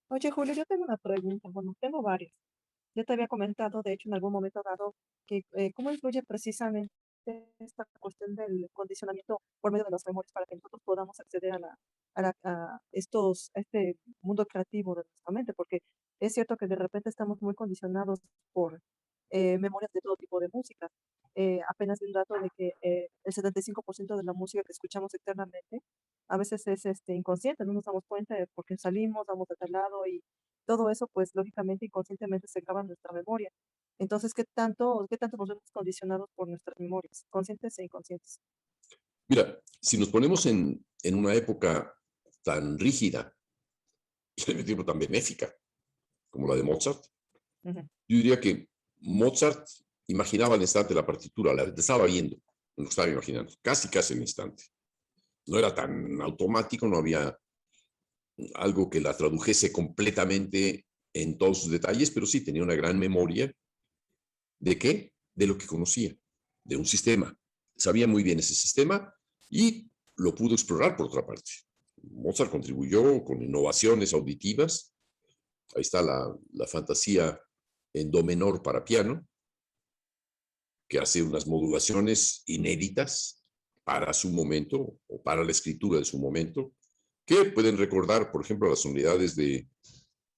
Oye, Julio, yo tengo una pregunta. Bueno, tengo varias. Ya te había comentado, de hecho, en algún momento dado, que cómo influye precisamente esta cuestión del condicionamiento por medio de las memorias para que nosotros podamos acceder a este mundo creativo de nuestra mente, porque es cierto que de repente estamos muy condicionados por memorias de todo tipo de música. Apenas vi un dato de que el 75% de la música que escuchamos externamente a veces es inconsciente, no nos damos cuenta de porque salimos, vamos de tal lado y todo eso, pues lógicamente inconscientemente se graba en nuestra memoria. Entonces, ¿qué tanto nos vemos condicionados por nuestras memorias, conscientes e inconscientes? Mira, si nos ponemos en una época tan rígida y al mismo tiempo tan benéfica como la de Mozart, Ujú. yo diría que Mozart imaginaba al instante la partitura, la estaba viendo, lo estaba imaginando, casi al instante. No era tan automático, no había algo que la tradujese completamente en todos sus detalles, pero sí tenía una gran memoria. ¿De qué? De lo que conocía, de un sistema. Sabía muy bien ese sistema y lo pudo explorar por otra parte. Mozart contribuyó con innovaciones auditivas. Ahí está la fantasía en do menor para piano, que hace unas modulaciones inéditas para su momento o para la escritura de su momento, que pueden recordar, por ejemplo, las sonoridades de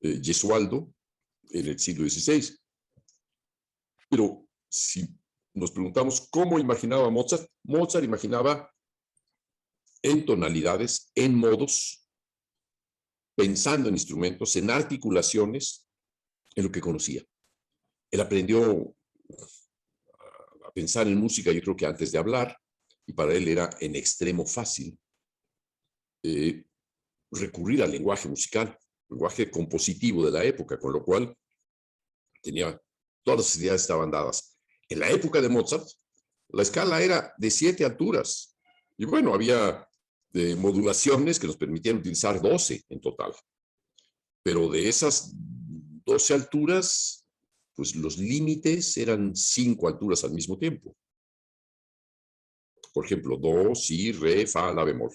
Gesualdo en el siglo XVI. Pero si nos preguntamos cómo imaginaba Mozart, Mozart imaginaba en tonalidades, en modos, pensando en instrumentos, en articulaciones, en lo que conocía. Él aprendió a pensar en música, yo creo que antes de hablar, y para él era en extremo fácil recurrir al lenguaje musical, lenguaje compositivo de la época, con lo cual tenía todas las ideas estaban dadas. En la época de Mozart, la escala era de 7 alturas, y bueno, había modulaciones que nos permitían utilizar 12 en total. Pero de esas 12 alturas, pues los límites eran 5 alturas al mismo tiempo. Por ejemplo, do, si, re, fa, la bemol.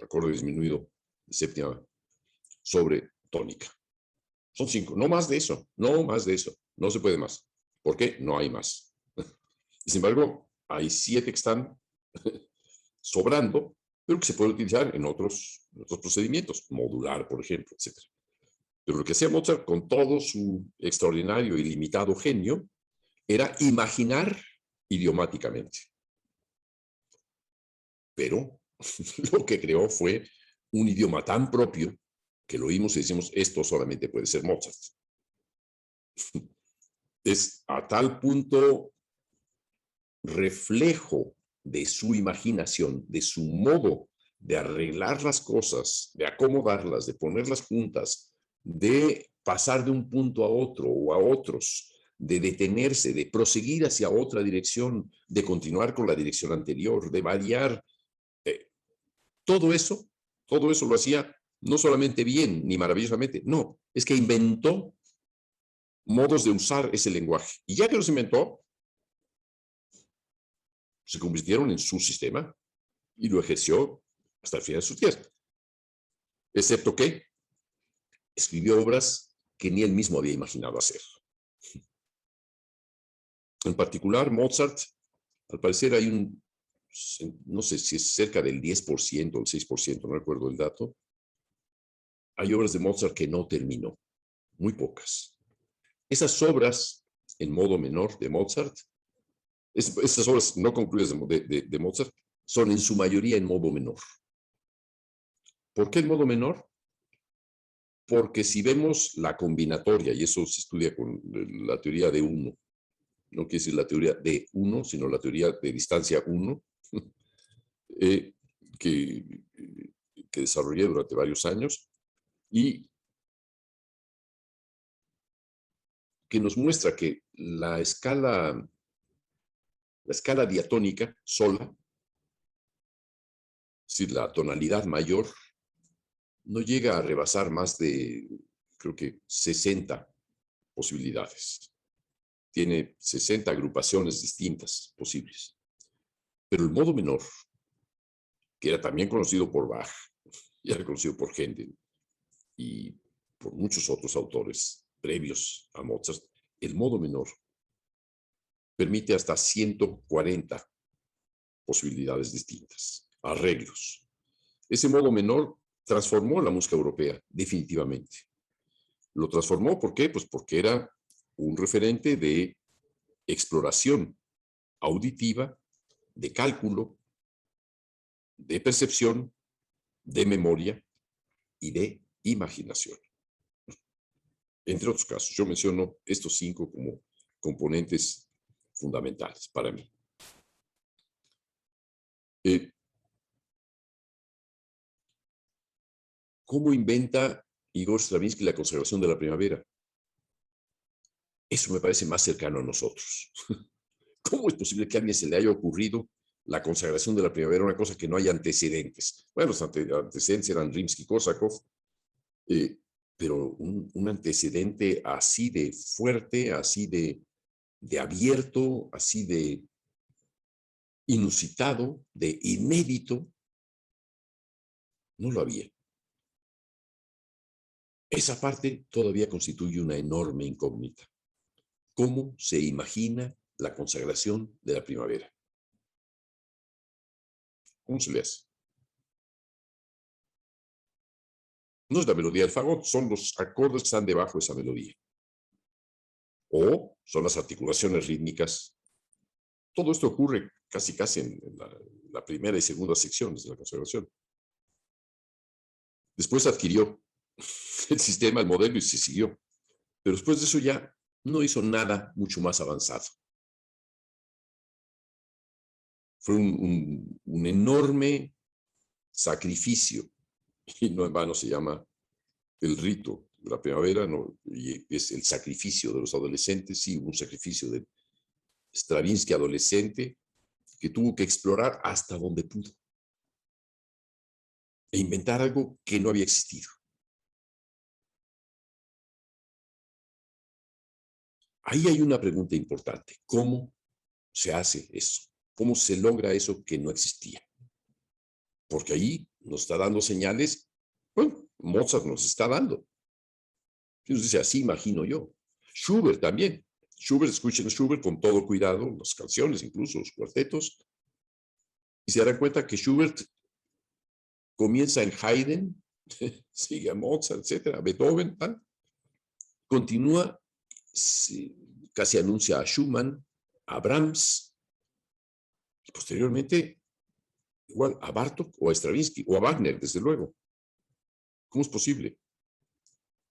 Acorde disminuido de séptima sobre tónica. Son 5, no más de eso, no más de eso. No se puede más. ¿Por qué? No hay más. Sin embargo, hay 7 que están sobrando, pero que se pueden utilizar en otros procedimientos, modular, por ejemplo, etc. Pero lo que hacía Mozart con todo su extraordinario y limitado genio era imaginar idiomáticamente. Pero lo que creó fue un idioma tan propio que lo oímos y decimos, esto solamente puede ser Mozart. Es a tal punto reflejo de su imaginación, de su modo de arreglar las cosas, de acomodarlas, de ponerlas juntas, de pasar de un punto a otro o a otros, de detenerse, de proseguir hacia otra dirección, de continuar con la dirección anterior, de variar. Todo eso lo hacía no solamente bien ni maravillosamente, no, es que inventó modos de usar ese lenguaje. Y ya que los inventó, se convirtieron en su sistema y lo ejerció hasta el final de sus días. Excepto que escribió obras que ni él mismo había imaginado hacer. En particular, Mozart, al parecer hay no sé si es cerca del 10% o el 6%, no recuerdo el dato, hay obras de Mozart que no terminó, muy pocas. Esas obras en modo menor de Mozart, esas obras no concluidas de Mozart, son en su mayoría en modo menor. ¿Por qué en modo menor? Porque si vemos la combinatoria, y eso se estudia con la teoría de 1, no quiere decir la teoría de 1, sino la teoría de distancia 1, que desarrollé durante varios años, y que nos muestra que la escala diatónica sola, es decir, la tonalidad mayor, no llega a rebasar más de, creo que 60 posibilidades. Tiene 60 agrupaciones distintas posibles. Pero el modo menor, que era también conocido por Bach, y era conocido por Händel y por muchos otros autores previos a Mozart, el modo menor permite hasta 140 posibilidades distintas, arreglos. Ese modo menor transformó la música europea, definitivamente. Lo transformó, ¿por qué? Pues porque era un referente de exploración auditiva, de cálculo, de percepción, de memoria y de imaginación. Entre otros casos, yo menciono estos 5 como componentes fundamentales para mí. ¿Cómo inventa Igor Stravinsky la conservación de la primavera? Eso me parece más cercano a nosotros. ¿Cómo es posible que a alguien se le haya ocurrido la consagración de la primavera, una cosa que no hay antecedentes? Bueno, los antecedentes eran Rimsky-Korsakov, pero un antecedente así de fuerte, así de abierto, así de inusitado, de inédito, No lo había. Esa parte todavía constituye una enorme incógnita. ¿Cómo se imagina la consagración de la primavera? ¿Cómo se le hace? No es la melodía del fagot, son los acordes que están debajo de esa melodía. O son las articulaciones rítmicas. Todo esto ocurre casi en la primera y segunda secciones de la consagración. Después adquirió el sistema, el modelo, y se siguió. Pero después de eso ya no hizo nada mucho más avanzado. Fue un enorme sacrificio, y no en vano se llama el rito de la primavera, ¿no? Y es el sacrificio de los adolescentes, sí, un sacrificio de Stravinsky adolescente que tuvo que explorar hasta donde pudo e inventar algo que no había existido. Ahí hay una pregunta importante. ¿Cómo se hace eso? ¿Cómo se logra eso que no existía? Porque ahí nos está dando señales, bueno, Mozart nos está dando. Y nos dice, así imagino yo. Schubert también. Schubert, escuchen a Schubert con todo cuidado, las canciones, incluso los cuartetos, y se darán cuenta que Schubert comienza en Haydn, sigue a Mozart, etcétera, Beethoven, ¿tal? Continúa, casi anuncia a Schumann, a Brahms, y posteriormente igual a Bartók o a Stravinsky o a Wagner, desde luego. ¿Cómo es posible?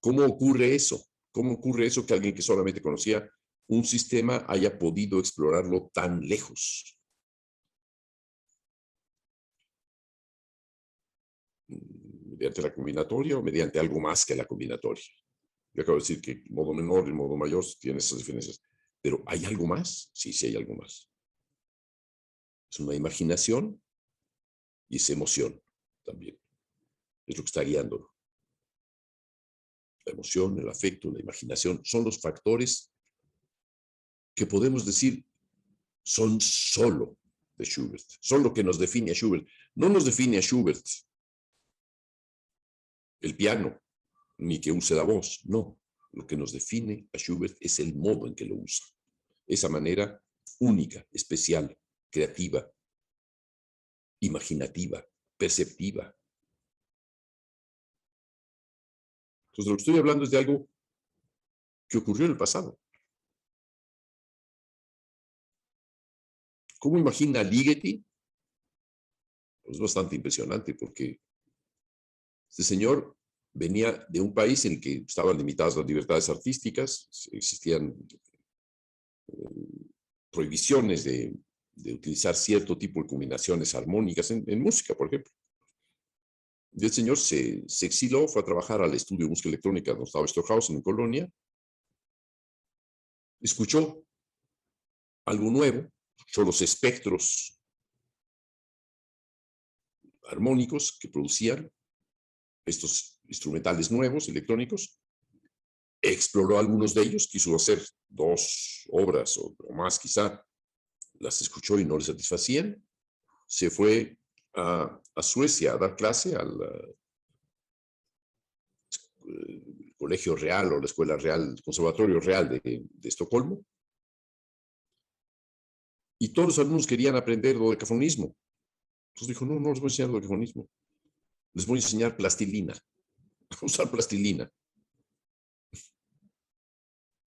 ¿Cómo ocurre eso? ¿Cómo ocurre eso que alguien que solamente conocía un sistema haya podido explorarlo tan lejos? ¿Mediante la combinatoria o mediante algo más que la combinatoria? Yo acabo de decir que modo menor y modo mayor tienen esas diferencias. Pero ¿hay algo más? Sí, sí hay algo más. Es una imaginación y es emoción también. Es lo que está guiándolo. La emoción, el afecto, la imaginación son los factores que podemos decir son solo de Schubert. Son lo que nos define a Schubert. No nos define a Schubert el piano, ni que use la voz. No. Lo que nos define a Schubert es el modo en que lo usa. Esa manera única, especial, creativa, imaginativa, perceptiva. Entonces, lo que estoy hablando es de algo que ocurrió en el pasado. ¿Cómo imagina Ligeti? Es bastante impresionante porque este señor venía de un país en el que estaban limitadas las libertades artísticas, existían prohibiciones de utilizar cierto tipo de combinaciones armónicas en música, por ejemplo. Y el señor se exiló, fue a trabajar al estudio de música electrónica donde estaba Stockhausen en Colonia, escuchó algo nuevo, escuchó los espectros armónicos que producían estos instrumentales nuevos, electrónicos, exploró algunos de ellos, quiso hacer 2 obras o más quizá, las escuchó y no le satisfacían, se fue a Suecia a dar clase al Colegio Real o la Escuela Real, el Conservatorio Real de Estocolmo, y todos los alumnos querían aprender dodecafonismo. Entonces dijo, no les voy a enseñar dodecafonismo, les voy a enseñar plastilina, usar plastilina.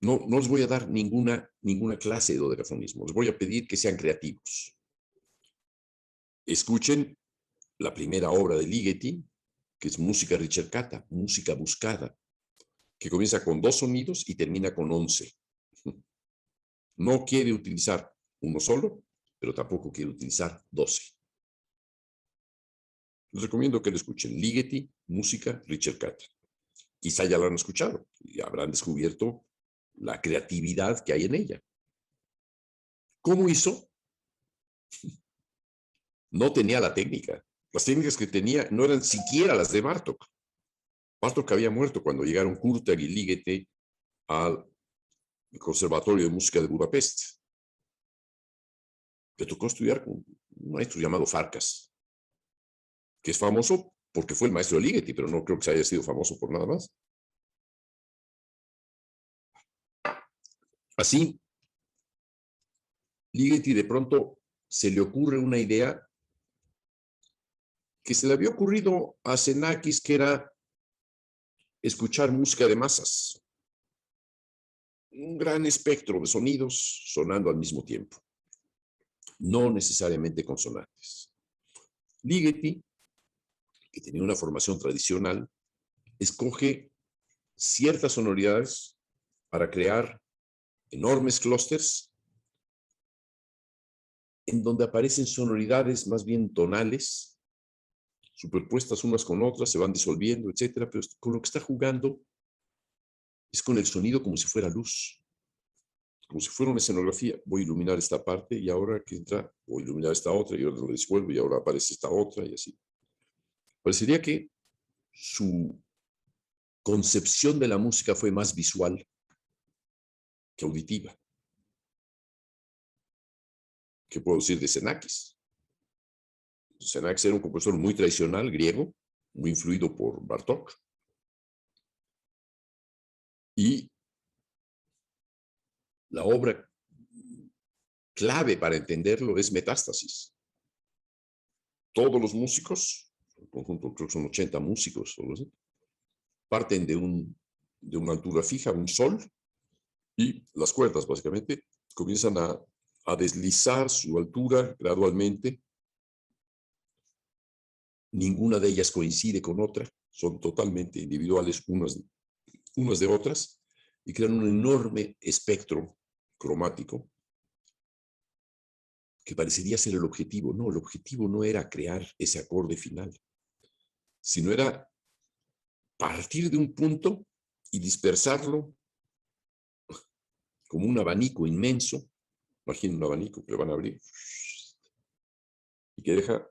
No les voy a dar ninguna clase de dodecafonismo, les voy a pedir que sean creativos. Escuchen la primera obra de Ligeti, que es música ricercata, música buscada, que comienza con 2 sonidos y termina con 11. No quiere utilizar uno solo, pero tampoco quiere utilizar 12. Les recomiendo que lo escuchen. Ligeti, música ricercata. Quizá ya lo han escuchado y habrán descubierto la creatividad que hay en ella. ¿Cómo hizo? No tenía la técnica. Las técnicas que tenía no eran siquiera las de Bartók. Bartók había muerto cuando llegaron Kurtag y Ligeti al Conservatorio de Música de Budapest. Le tocó estudiar con un maestro llamado Farkas, que es famoso porque fue el maestro de Ligeti, pero no creo que se haya sido famoso por nada más. Así, Ligeti de pronto se le ocurre una idea que se le había ocurrido a Xenakis, que era escuchar música de masas. Un gran espectro de sonidos sonando al mismo tiempo, no necesariamente consonantes. Ligeti, que tenía una formación tradicional, escoge ciertas sonoridades para crear enormes clústeres en donde aparecen sonoridades más bien tonales, superpuestas unas con otras, se van disolviendo, etcétera, pero con lo que está jugando es con el sonido como si fuera luz, como si fuera una escenografía. Voy a iluminar esta parte y ahora que entra, voy a iluminar esta otra y ahora lo disuelvo y ahora aparece esta otra y así. Parecería que su concepción de la música fue más visual que auditiva. ¿Qué puedo decir de Xenakis? Xenakis era un compositor muy tradicional, griego, muy influido por Bartók. Y la obra clave para entenderlo es Metástasis. Todos los músicos, en conjunto creo que son 80 músicos, parten de una altura fija, un sol, y las cuerdas básicamente comienzan a deslizar su altura gradualmente. Ninguna de ellas coincide con otra, son totalmente individuales unas de otras, y crean un enorme espectro cromático que parecería ser el objetivo. No, el objetivo no era crear ese acorde final, sino era partir de un punto y dispersarlo como un abanico inmenso. Imaginen un abanico que le van a abrir y que deja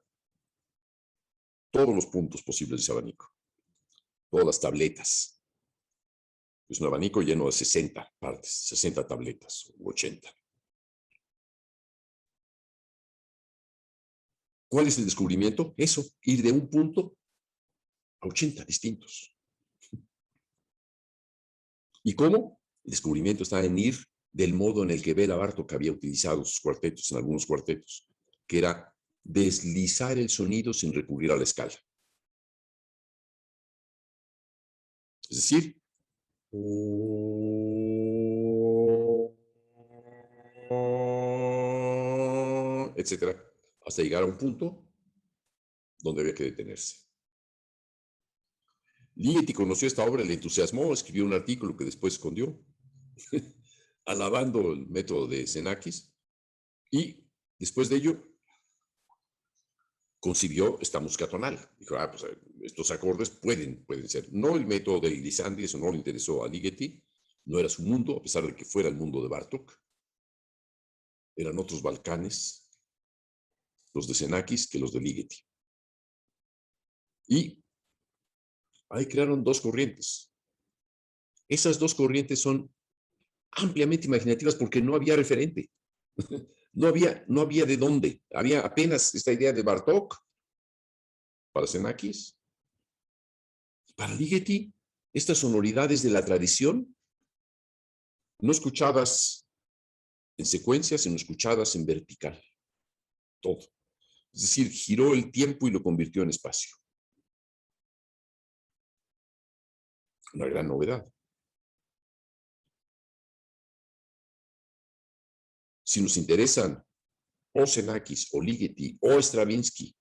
todos los puntos posibles de ese abanico, todas las tabletas. Es un abanico lleno de 60 partes, 60 tabletas, u 80. ¿Cuál es el descubrimiento? Eso, ir de un punto a 80 distintos. ¿Y cómo? El descubrimiento está en ir del modo en el que Béla Bartók había utilizado sus cuartetos, en algunos cuartetos, que era deslizar el sonido sin recurrir a la escala. Es decir, etcétera, hasta llegar a un punto donde había que detenerse. Ligeti conoció esta obra, le entusiasmó, escribió un artículo que después escondió, alabando el método de Xenakis, y después de ello concibió esta música tonal. Dijo, pues estos acordes pueden ser. No el método de Glissandi, eso no le interesó a Ligeti, no era su mundo, a pesar de que fuera el mundo de Bartók. Eran otros Balcanes, los de Xenakis, que los de Ligeti. Y ahí crearon dos corrientes. Esas dos corrientes son ampliamente imaginativas porque no había referente. No había de dónde. Había apenas esta idea de Bartók para Xenakis. Para Ligeti, estas sonoridades de la tradición, no escuchadas en secuencia, sino escuchadas en vertical. Todo. Es decir, giró el tiempo y lo convirtió en espacio. Una gran novedad. Si nos interesan o Xenakis, o Ligeti, o Stravinsky,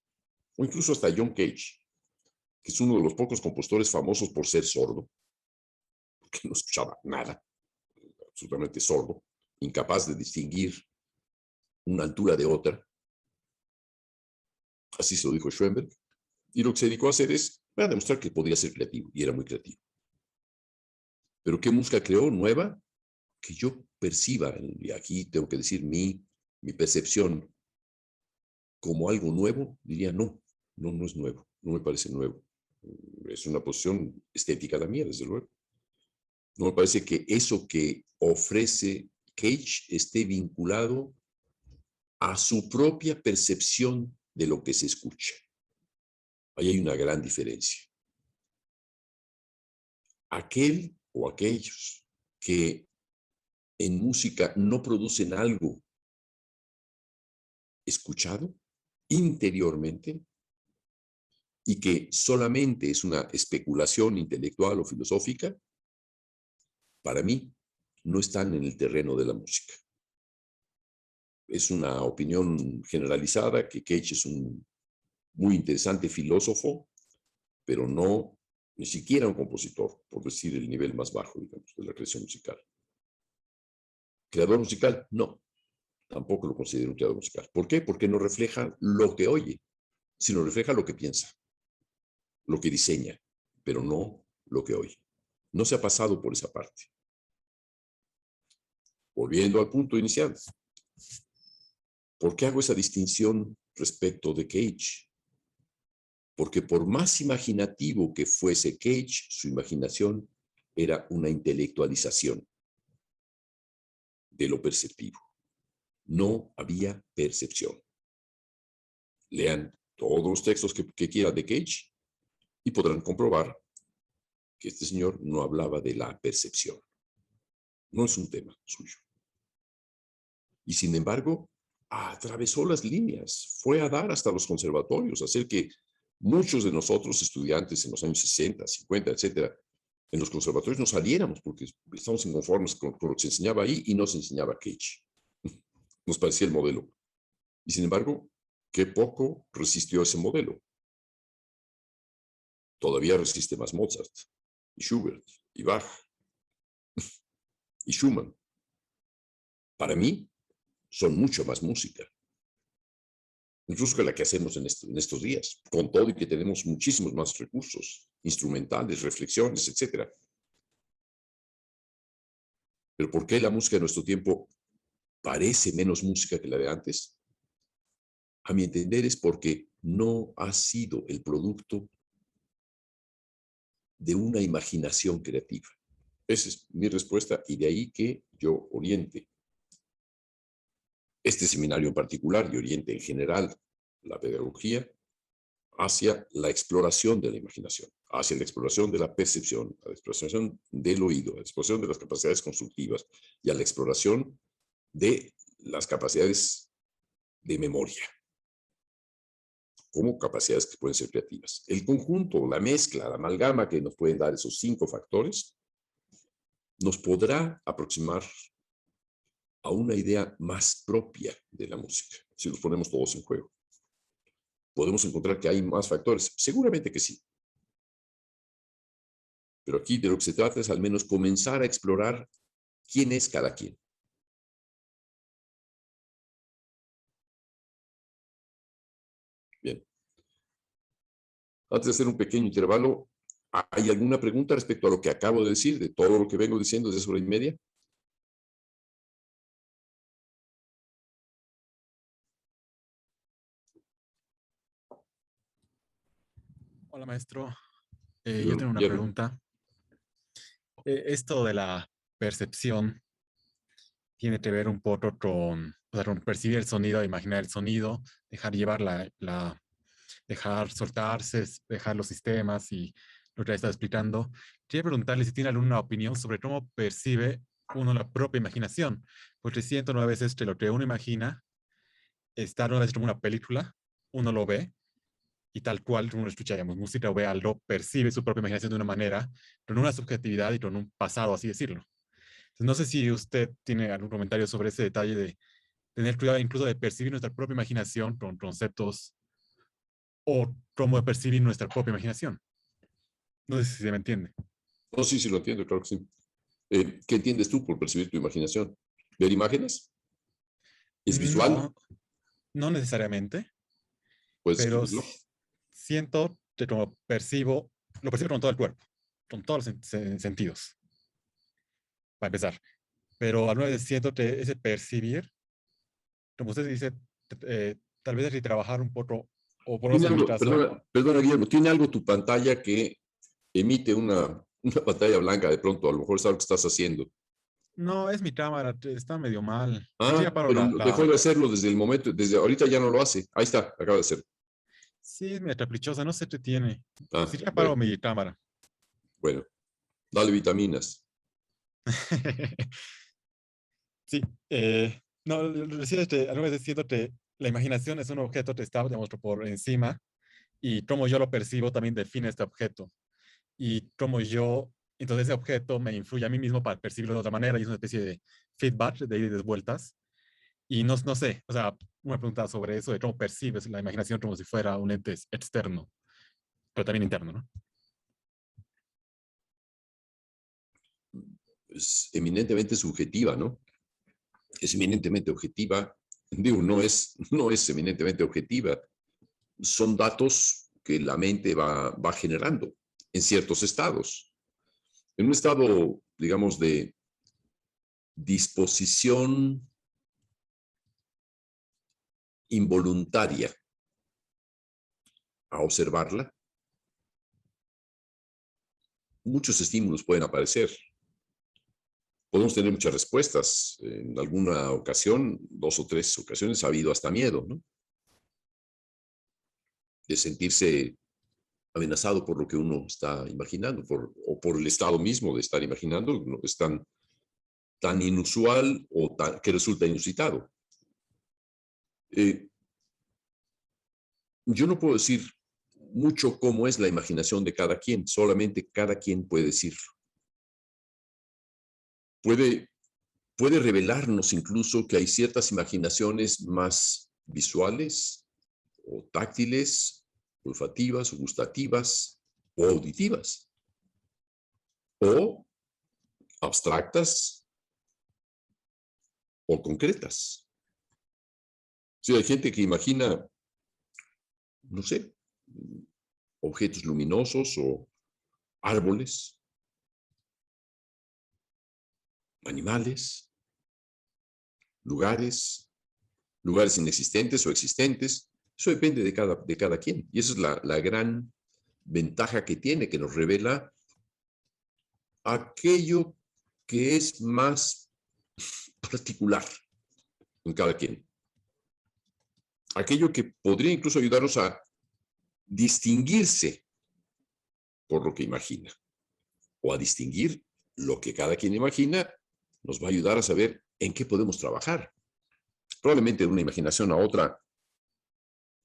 o incluso hasta John Cage, que es uno de los pocos compositores famosos por ser sordo, porque no escuchaba nada, absolutamente sordo, incapaz de distinguir una altura de otra. Así se lo dijo Schoenberg. Y lo que se dedicó a hacer es a demostrar que podía ser creativo, y era muy creativo. Pero ¿qué música creó nueva? Que yo perciba, y aquí tengo que decir mi percepción, como algo nuevo, diría no es nuevo, no me parece nuevo. Es una posición estética la mía, desde luego. No me parece que eso que ofrece Cage esté vinculado a su propia percepción de lo que se escucha. Ahí hay una gran diferencia. Aquel o aquellos que en música no producen algo escuchado interiormente y que solamente es una especulación intelectual o filosófica, para mí no están en el terreno de la música. Es una opinión generalizada que Cage es un muy interesante filósofo, pero no ni siquiera un compositor, por decir el nivel más bajo, digamos, de la creación musical. ¿Creador musical? No, tampoco lo considero un creador musical. ¿Por qué? Porque no refleja lo que oye, sino refleja lo que piensa, lo que diseña, pero no lo que oye. No se ha pasado por esa parte. Volviendo al punto inicial, ¿por qué hago esa distinción respecto de Cage? Porque por más imaginativo que fuese Cage, su imaginación era una intelectualización de lo perceptivo. No había percepción. Lean todos los textos que quieran de Cage y podrán comprobar que este señor no hablaba de la percepción. No es un tema suyo. Y sin embargo, atravesó las líneas, fue a dar hasta los conservatorios, hacer que muchos de nosotros, estudiantes en los años 60, 50, etcétera, en los conservatorios nos saliéramos porque estamos inconformes con lo que se enseñaba ahí y no se enseñaba Cage. Nos parecía el modelo. Y sin embargo, qué poco resistió ese modelo. Todavía resiste más Mozart, y Schubert, y Bach, y Schumann. Para mí, son mucho más música. Incluso que la que hacemos en estos días, con todo y que tenemos muchísimos más recursos, instrumentales, reflexiones, etc. Pero ¿por qué la música de nuestro tiempo parece menos música que la de antes? A mi entender es porque no ha sido el producto de una imaginación creativa. Esa es mi respuesta y de ahí que yo oriente este seminario en particular y oriente en general la pedagogía hacia la exploración de la imaginación, hacia la exploración de la percepción, a la exploración del oído, a la exploración de las capacidades constructivas y a la exploración de las capacidades de memoria, como capacidades que pueden ser creativas. El conjunto, la mezcla, la amalgama que nos pueden dar esos 5 factores, nos podrá aproximar a una idea más propia de la música, si los ponemos todos en juego. ¿Podemos encontrar que hay más factores? Seguramente que sí. Pero aquí de lo que se trata es al menos comenzar a explorar quién es cada quien. Bien. Antes de hacer un pequeño intervalo, ¿hay alguna pregunta respecto a lo que acabo de decir, de todo lo que vengo diciendo desde hace hora y media? Hola, maestro. Yo tengo una pregunta. Esto de la percepción tiene que ver un poco con, o sea, con percibir el sonido, imaginar el sonido, dejar llevar dejar soltarse, dejar los sistemas y lo que ha estado explicando. Quería preguntarle si tiene alguna opinión sobre cómo percibe uno la propia imaginación, porque siento a veces que lo que uno imagina está una vez como una película, uno lo ve y tal cual uno escucha, digamos, música o ve algo, percibe su propia imaginación de una manera, con una subjetividad y con un pasado, así decirlo. Entonces, no sé si usted tiene algún comentario sobre ese detalle de tener cuidado incluso de percibir nuestra propia imaginación con conceptos o cómo percibir nuestra propia imaginación. No sé si se me entiende. No, sí, sí lo entiendo, claro que sí. ¿Qué entiendes tú por percibir tu imaginación? ¿Ver imágenes? ¿Es visual? No, no necesariamente, ¿Puedes pero escribirlo? siento que como percibo, lo percibo con todo el cuerpo, con todos los sentidos, para empezar. Pero alguna vez siento que ese percibir, como usted dice, tal vez hay que trabajar un poco, o por lo menos ¿Tiene en mi algo, caso, perdona, Guillermo, ¿tiene algo tu pantalla que emite una pantalla blanca de pronto? A lo mejor es algo que estás haciendo. no, es mi cámara, está medio mal. Si quiere Ah, paro pero dejó la... de hacerlo desde el momento, desde ahorita ya no lo hace. Ahí está, acaba de hacer. Sí, es medio caprichosa, no se te tiene. Ah, Sí, aparo bueno, mi cámara. bueno, dale vitaminas. Sí, no, decía alguna vez diciendo que la imaginación es un objeto que está, digamos, por encima y cómo yo lo percibo también define este objeto. Y cómo yo, entonces ese objeto me influye a mí mismo para percibirlo de otra manera y es una especie de feedback, de ida y de vueltas. Y no, no sé, o sea, una pregunta sobre eso, de cómo percibes la imaginación como si fuera un ente externo, pero también interno, ¿no? Es eminentemente subjetiva, ¿no? Es eminentemente objetiva. Digo, no es eminentemente objetiva. Son datos que la mente va generando en ciertos estados. En un estado, digamos, de disposición involuntaria a observarla, muchos estímulos pueden aparecer. Podemos tener muchas respuestas. En alguna ocasión, 2 o 3 ocasiones, ha habido hasta miedo, ¿no? De sentirse amenazado por lo que uno está imaginando, o por el estado mismo de estar imaginando, ¿no? Es tan inusual o que resulta inusitado. Yo no puedo decir mucho cómo es la imaginación de cada quien, solamente cada quien puede decirlo. Puede revelarnos incluso que hay ciertas imaginaciones más visuales o táctiles, olfativas o gustativas o auditivas, o abstractas o concretas. Sí, hay gente que imagina, no sé, objetos luminosos o árboles, animales, lugares inexistentes o existentes. Eso depende de cada quien. Y esa es la gran ventaja que tiene, que nos revela aquello que es más particular en cada quien. Aquello que podría incluso ayudarnos a distinguirse por lo que imagina, o a distinguir lo que cada quien imagina, nos va a ayudar a saber en qué podemos trabajar. Probablemente de una imaginación a otra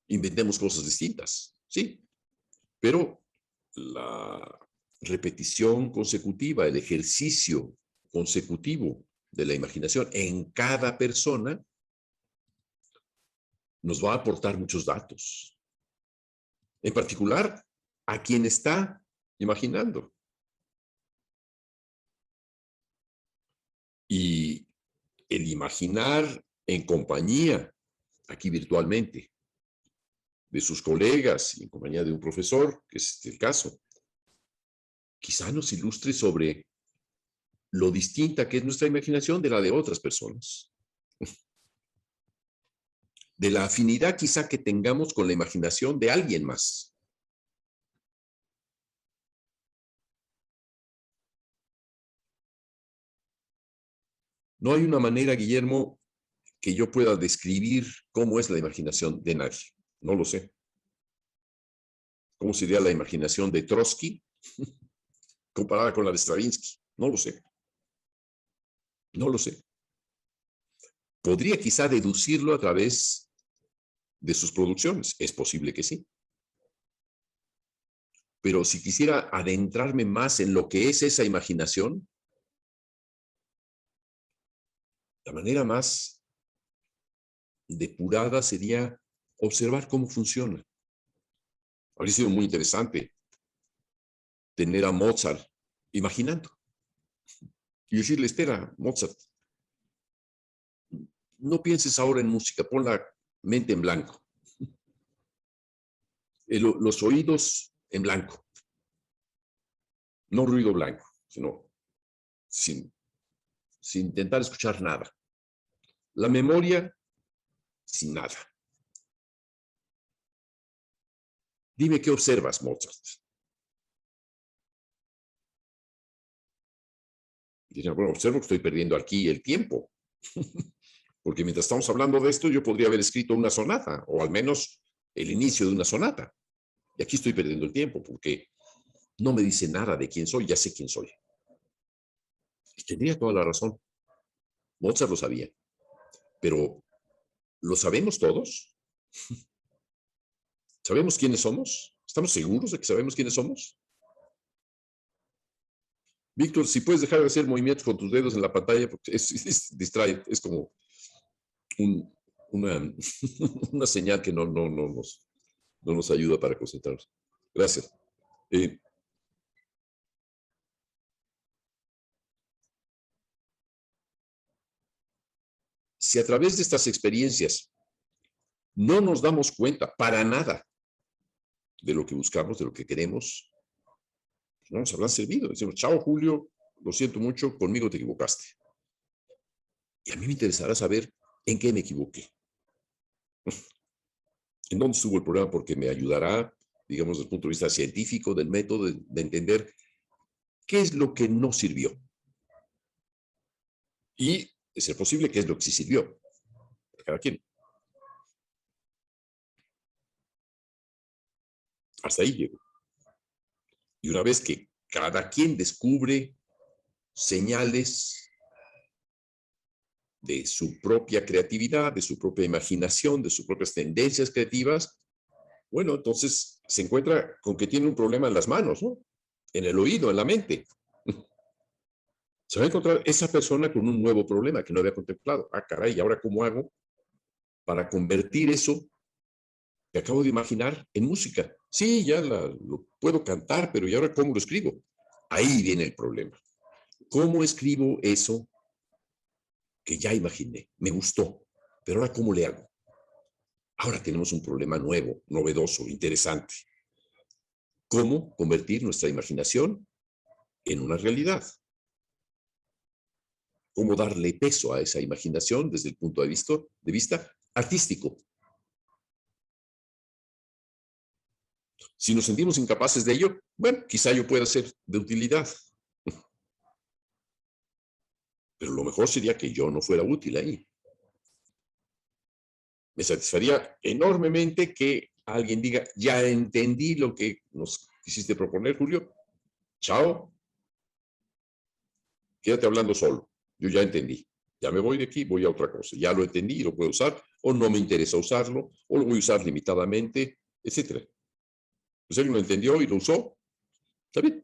inventemos cosas distintas, sí, pero la repetición consecutiva, el ejercicio consecutivo de la imaginación en cada persona nos va a aportar muchos datos. En particular, a quien está imaginando. Y el imaginar en compañía, aquí virtualmente, de sus colegas y en compañía de un profesor, que es el caso, quizá nos ilustre sobre lo distinta que es nuestra imaginación de la de otras personas. De la afinidad quizá que tengamos con la imaginación de alguien más. No hay una manera, Guillermo, que yo pueda describir cómo es la imaginación de nadie. No lo sé. ¿Cómo sería la imaginación de Trotsky comparada con la de Stravinsky? No lo sé. No lo sé. Podría quizá deducirlo a través de sus producciones. Es posible que sí. Pero si quisiera adentrarme más en lo que es esa imaginación, la manera más depurada sería observar cómo funciona. Habría sido muy interesante tener a Mozart imaginando y decirle, espera, Mozart, no pienses ahora en música, pon la mente en blanco, los oídos en blanco, no ruido blanco, sino sin intentar escuchar nada. La memoria, sin nada. Dime qué observas, Mozart. Diría, bueno, observo que estoy perdiendo aquí el tiempo. Porque mientras estamos hablando de esto, yo podría haber escrito una sonata, o al menos el inicio de una sonata. Y aquí estoy perdiendo el tiempo porque no me dice nada de quién soy, ya sé quién soy. Y tendría toda la razón. Mozart lo sabía. Pero, ¿lo sabemos todos? ¿Sabemos quiénes somos? ¿Estamos seguros de que sabemos quiénes somos? Víctor, si puedes dejar de hacer movimientos con tus dedos en la pantalla, porque distrae, es como una, una señal que no nos ayuda para concentrarnos. Gracias. Si a través de estas experiencias no nos damos cuenta para nada de lo que buscamos, de lo que queremos, no nos habrán servido. Decimos, chao Julio, lo siento mucho, conmigo te equivocaste. Y a mí me interesará saber en qué me equivoqué. ¿En dónde estuvo el problema? Porque me ayudará, digamos, desde el punto de vista científico, del método, de entender qué es lo que no sirvió. Y, de ser posible, qué es lo que sí sirvió. Para cada quien. Hasta ahí llego. Y una vez que cada quien descubre señales de su propia creatividad, de su propia imaginación, de sus propias tendencias creativas, bueno, entonces se encuentra con que tiene un problema en las manos, ¿no? En el oído, en la mente. Se va a encontrar esa persona con un nuevo problema que no había contemplado. Ah, caray, ¿y ahora cómo hago para convertir eso que acabo de imaginar en música? Sí, ya lo puedo cantar, pero ¿y ahora cómo lo escribo? Ahí viene el problema. ¿Cómo escribo eso que ya imaginé? Me gustó, pero ahora ¿cómo le hago? Ahora tenemos un problema nuevo, novedoso, interesante. ¿Cómo convertir nuestra imaginación en una realidad? ¿Cómo darle peso a esa imaginación desde el punto de vista artístico? Si nos sentimos incapaces de ello, bueno, quizá yo pueda ser de utilidad. Pero lo mejor sería que yo no fuera útil ahí. Me satisfaría enormemente que alguien diga, ya entendí lo que nos quisiste proponer, Julio. Chao. Quédate hablando solo. Yo ya entendí. Ya me voy de aquí, voy a otra cosa. Ya lo entendí y lo puedo usar, o no me interesa usarlo, o lo voy a usar limitadamente, etcétera. Pues alguien lo entendió y lo usó. Está bien.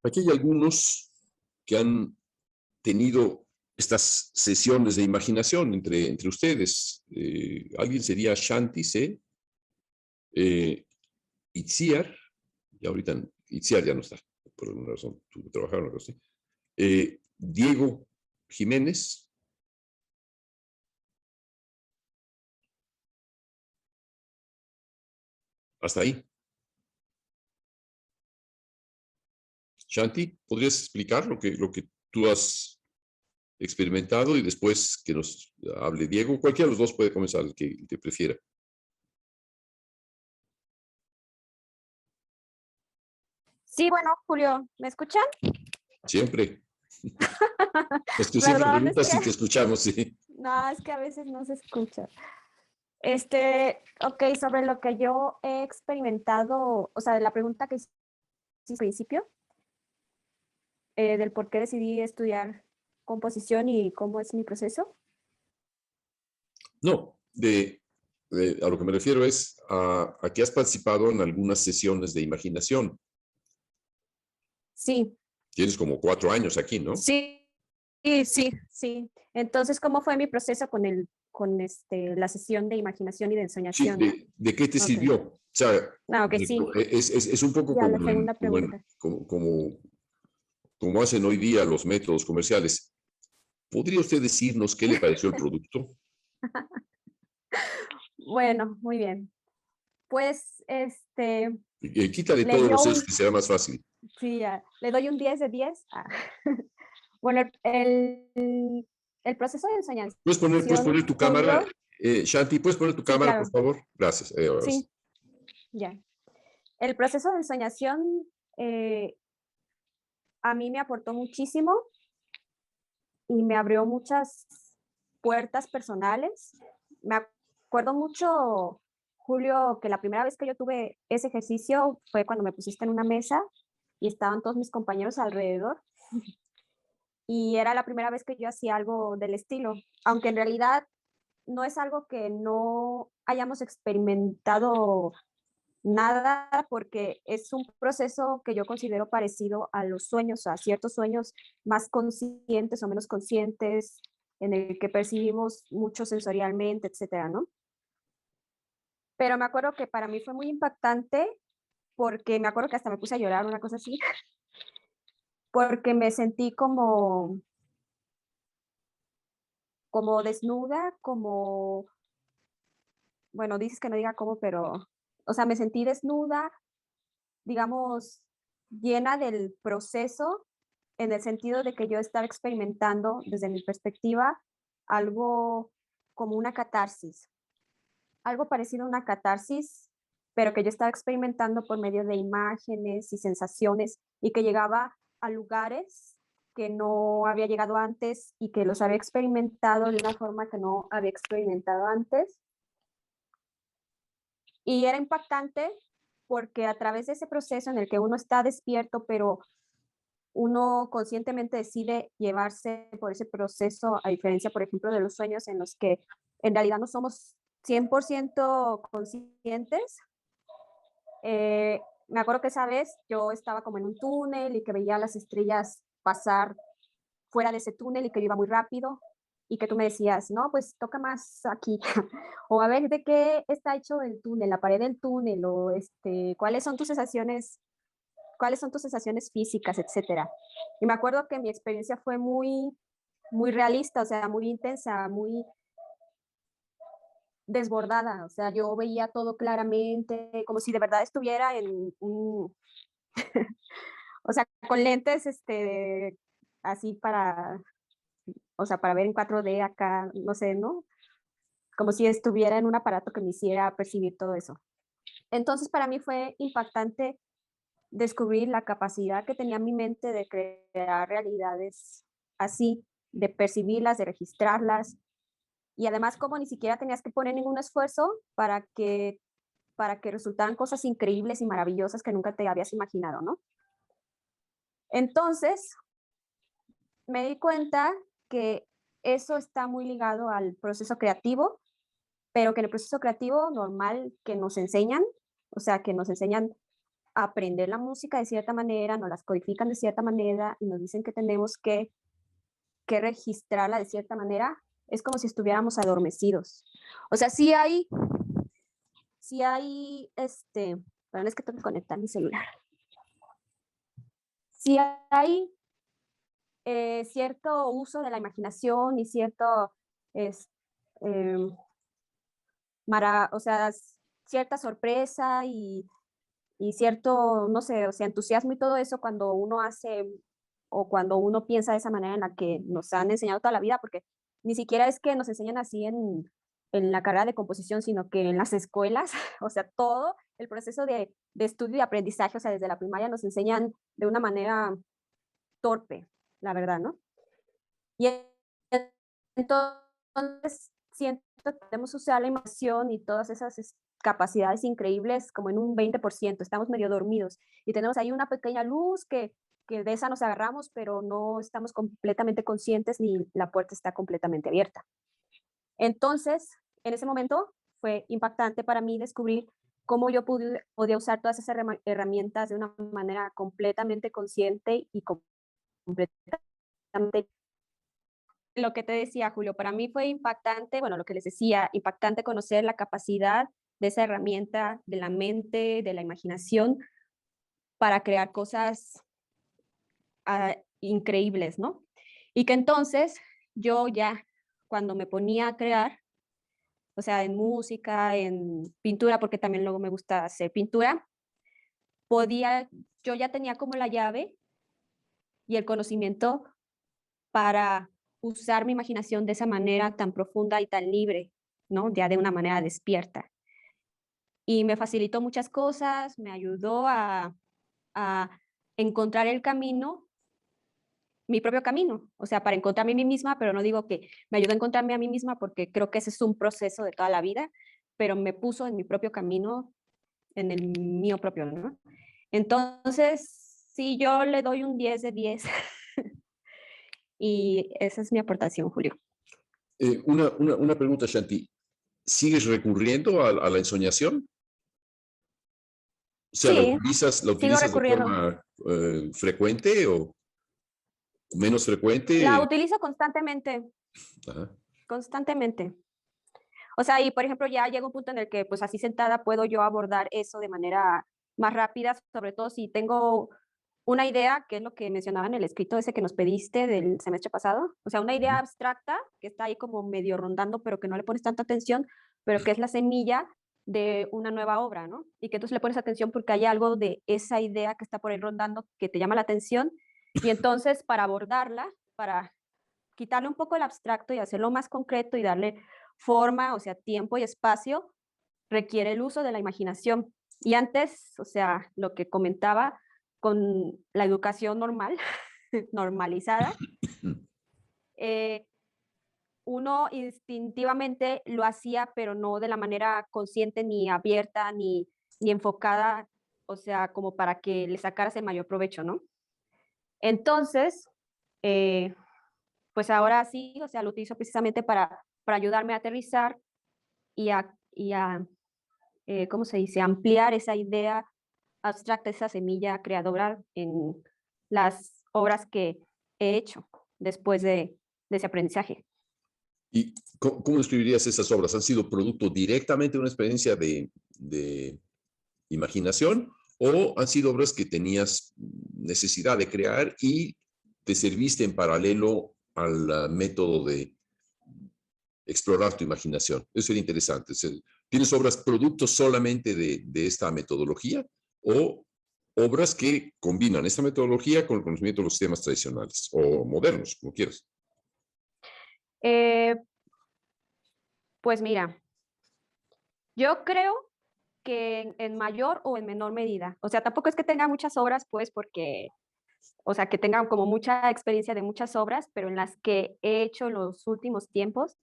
Aquí hay algunos que han tenido estas sesiones de imaginación entre ustedes. Alguien sería Shanti C. Itziar, y ahorita Itziar ya no está, por alguna razón, tuvo que trabajar una cosa así. Diego Jiménez. Hasta ahí. Shanti, ¿podrías explicar lo que tú has experimentado y después que nos hable Diego? Cualquiera de los dos puede comenzar, el que prefiera. Sí, bueno, Julio, ¿me escuchan? Siempre. Es que siempre Perdón, preguntas es si que, te escuchamos, sí. no, es que a veces no se escucha. Ok, sobre lo que yo he experimentado, o sea, de la pregunta que hice al principio, del por qué decidí estudiar composición y cómo es mi proceso. No, a lo que me refiero es a que has participado en algunas sesiones de imaginación. Sí, Tienes como 4 años aquí, ¿no? sí, sí. Entonces, ¿cómo fue mi proceso con la sesión de imaginación y de Sí, ensoñación, ¿no? ¿de qué te Ok. sirvió? O sea, Ah, ok, sí. es un poco Ya, la como, segunda pregunta. como hacen hoy día los métodos comerciales. ¿Podría usted decirnos qué le pareció el producto? Bueno, muy bien. Pues, Quítale le todos dio los un, esos que será más fácil. sí, ya, le doy un 10 de 10. Ah. Bueno, el proceso de ¿Puedes ensoñación, poner tu cámara? Julio, Shanti, ¿puedes poner tu sí, cámara, por claro, favor? Gracias. Ahora sí. sí, ya. El proceso de ensoñación a mí me aportó muchísimo y me abrió muchas puertas personales. Me acuerdo mucho, Julio, que la primera vez que yo tuve ese ejercicio fue cuando me pusiste en una mesa y estaban todos mis compañeros alrededor. Y era la primera vez que yo hacía algo del estilo, aunque en realidad no es algo que no hayamos experimentado nada, porque es un proceso que yo considero parecido a los sueños, a ciertos sueños más conscientes o menos conscientes, en el que percibimos mucho sensorialmente, etcétera, ¿no? Pero me acuerdo que para mí fue muy impactante, porque me acuerdo que hasta me puse a llorar, una cosa así, porque me sentí como desnuda, como, bueno, dices que no diga cómo, pero, o sea, me sentí desnuda, digamos, llena del proceso, en el sentido de que yo estaba experimentando, desde mi perspectiva, algo como una catarsis, algo parecido a una catarsis, pero que yo estaba experimentando por medio de imágenes y sensaciones, y que llegaba a lugares que no había llegado antes y que los había experimentado de una forma que no había experimentado antes. Y era impactante porque a través de ese proceso en el que uno está despierto, pero uno conscientemente decide llevarse por ese proceso, a diferencia, por ejemplo, de los sueños en los que en realidad no somos 100% conscientes. Me acuerdo que esa vez yo estaba como en un túnel y que veía las estrellas pasar fuera de ese túnel y que yo iba muy rápido y que tú me decías, no, pues toca más aquí, o a ver de qué está hecho el túnel, la pared del túnel, o cuáles son tus sensaciones físicas, etcétera. Y me acuerdo que mi experiencia fue muy, muy realista, o sea, muy intensa, muy desbordada, o sea, yo veía todo claramente, como si de verdad estuviera en un, o sea, con lentes, así para, o sea, para ver en 4D acá, no sé, ¿no? Como si estuviera en un aparato que me hiciera percibir todo eso. Entonces, para mí fue impactante descubrir la capacidad que tenía mi mente de crear realidades así, de percibirlas, de registrarlas, y además como ni siquiera tenías que poner ningún esfuerzo para que resultaran cosas increíbles y maravillosas que nunca te habías imaginado, ¿no? Entonces, me di cuenta que eso está muy ligado al proceso creativo, pero que en el proceso creativo normal que nos enseñan, o sea, que nos enseñan a aprender la música de cierta manera, nos las codifican de cierta manera y nos dicen que tenemos que registrarla de cierta manera, es como si estuviéramos adormecidos. O sea, perdón, es que tengo que conectar mi celular. Sí hay cierto uso de la imaginación y cierto, es, em, o sea, cierta sorpresa y cierto, no sé, o sea, entusiasmo y todo eso cuando uno hace o cuando uno piensa de esa manera en la que nos han enseñado toda la vida, porque ni siquiera es que nos enseñan así en la carrera de composición, sino que en las escuelas, o sea, todo el proceso de estudio y aprendizaje, o sea, desde la primaria nos enseñan de una manera torpe, la verdad, ¿no? Y entonces siento que podemos usar la imaginación y todas esas capacidades increíbles como en un 20%, estamos medio dormidos y tenemos ahí una pequeña luz que de esa nos agarramos, pero no estamos completamente conscientes ni la puerta está completamente abierta. Entonces, en ese momento fue impactante para mí descubrir cómo yo podía usar todas esas herramientas de una manera completamente consciente y completamente. Lo que te decía, Julio, para mí fue impactante, bueno, lo que les decía, impactante conocer la capacidad de esa herramienta de la mente, de la imaginación, para crear cosas increíbles, ¿no? Y que entonces yo ya, cuando me ponía a crear, o sea, en música, en pintura, porque también luego me gusta hacer pintura, yo ya tenía como la llave y el conocimiento para usar mi imaginación de esa manera tan profunda y tan libre, ¿no? Ya de una manera despierta. Y me facilitó muchas cosas, me ayudó a encontrar el camino mi propio camino, o sea, para encontrarme a mí misma, pero no digo que me ayudó a encontrarme a mí misma porque creo que ese es un proceso de toda la vida, pero me puso en mi propio camino, en el mío propio, ¿no? Entonces, sí, yo le doy un 10 de 10 y esa es mi aportación, Julio. Una pregunta, Shanti. ¿Sigues recurriendo a la ensoñación? O sea, Sí, la sigo utilizas de recurriendo. forma frecuente o menos La frecuente? utilizo constantemente, Ajá. constantemente. O sea, y por ejemplo, ya llega un punto en el que pues así sentada puedo yo abordar eso de manera más rápida, sobre todo si tengo una idea, que es lo que mencionaba en el escrito ese que nos pediste del semestre pasado, o sea, una idea Ujú. abstracta que está ahí como medio rondando, pero que no le pones tanta atención, pero que es la semilla de una nueva obra, ¿no? Y que entonces le pones atención porque hay algo de esa idea que está por ahí rondando que te llama la atención, y entonces para abordarla, para quitarle un poco el abstracto y hacerlo más concreto y darle forma, o sea, tiempo y espacio, requiere el uso de la imaginación. Y antes, o sea, lo que comentaba con la educación normal, normalizada, eh, uno instintivamente lo hacía, pero no de la manera consciente ni abierta ni enfocada, o sea, como para que le sacaras el mayor provecho, ¿no? Entonces, eh, pues ahora sí, o sea, lo utilizo precisamente para ayudarme a aterrizar y a ¿cómo se dice?, ampliar esa idea abstracta, esa semilla creadora en las obras que he hecho después de ese aprendizaje. ¿Y cómo describirías esas obras? ¿Han sido producto directamente de una experiencia de imaginación o han sido obras que tenías necesidad de crear y te serviste en paralelo al método de explorar tu imaginación? Eso sería interesante. ¿Tienes obras producto solamente de esta metodología o obras que combinan esta metodología con el conocimiento de los sistemas tradicionales o modernos, como quieras? Eh, pues mira, yo creo que en mayor o en menor medida, o sea, tampoco es que tenga muchas obras, pues, porque, o sea, que tengan como mucha experiencia de muchas obras, pero en las que he hecho los últimos tiempos,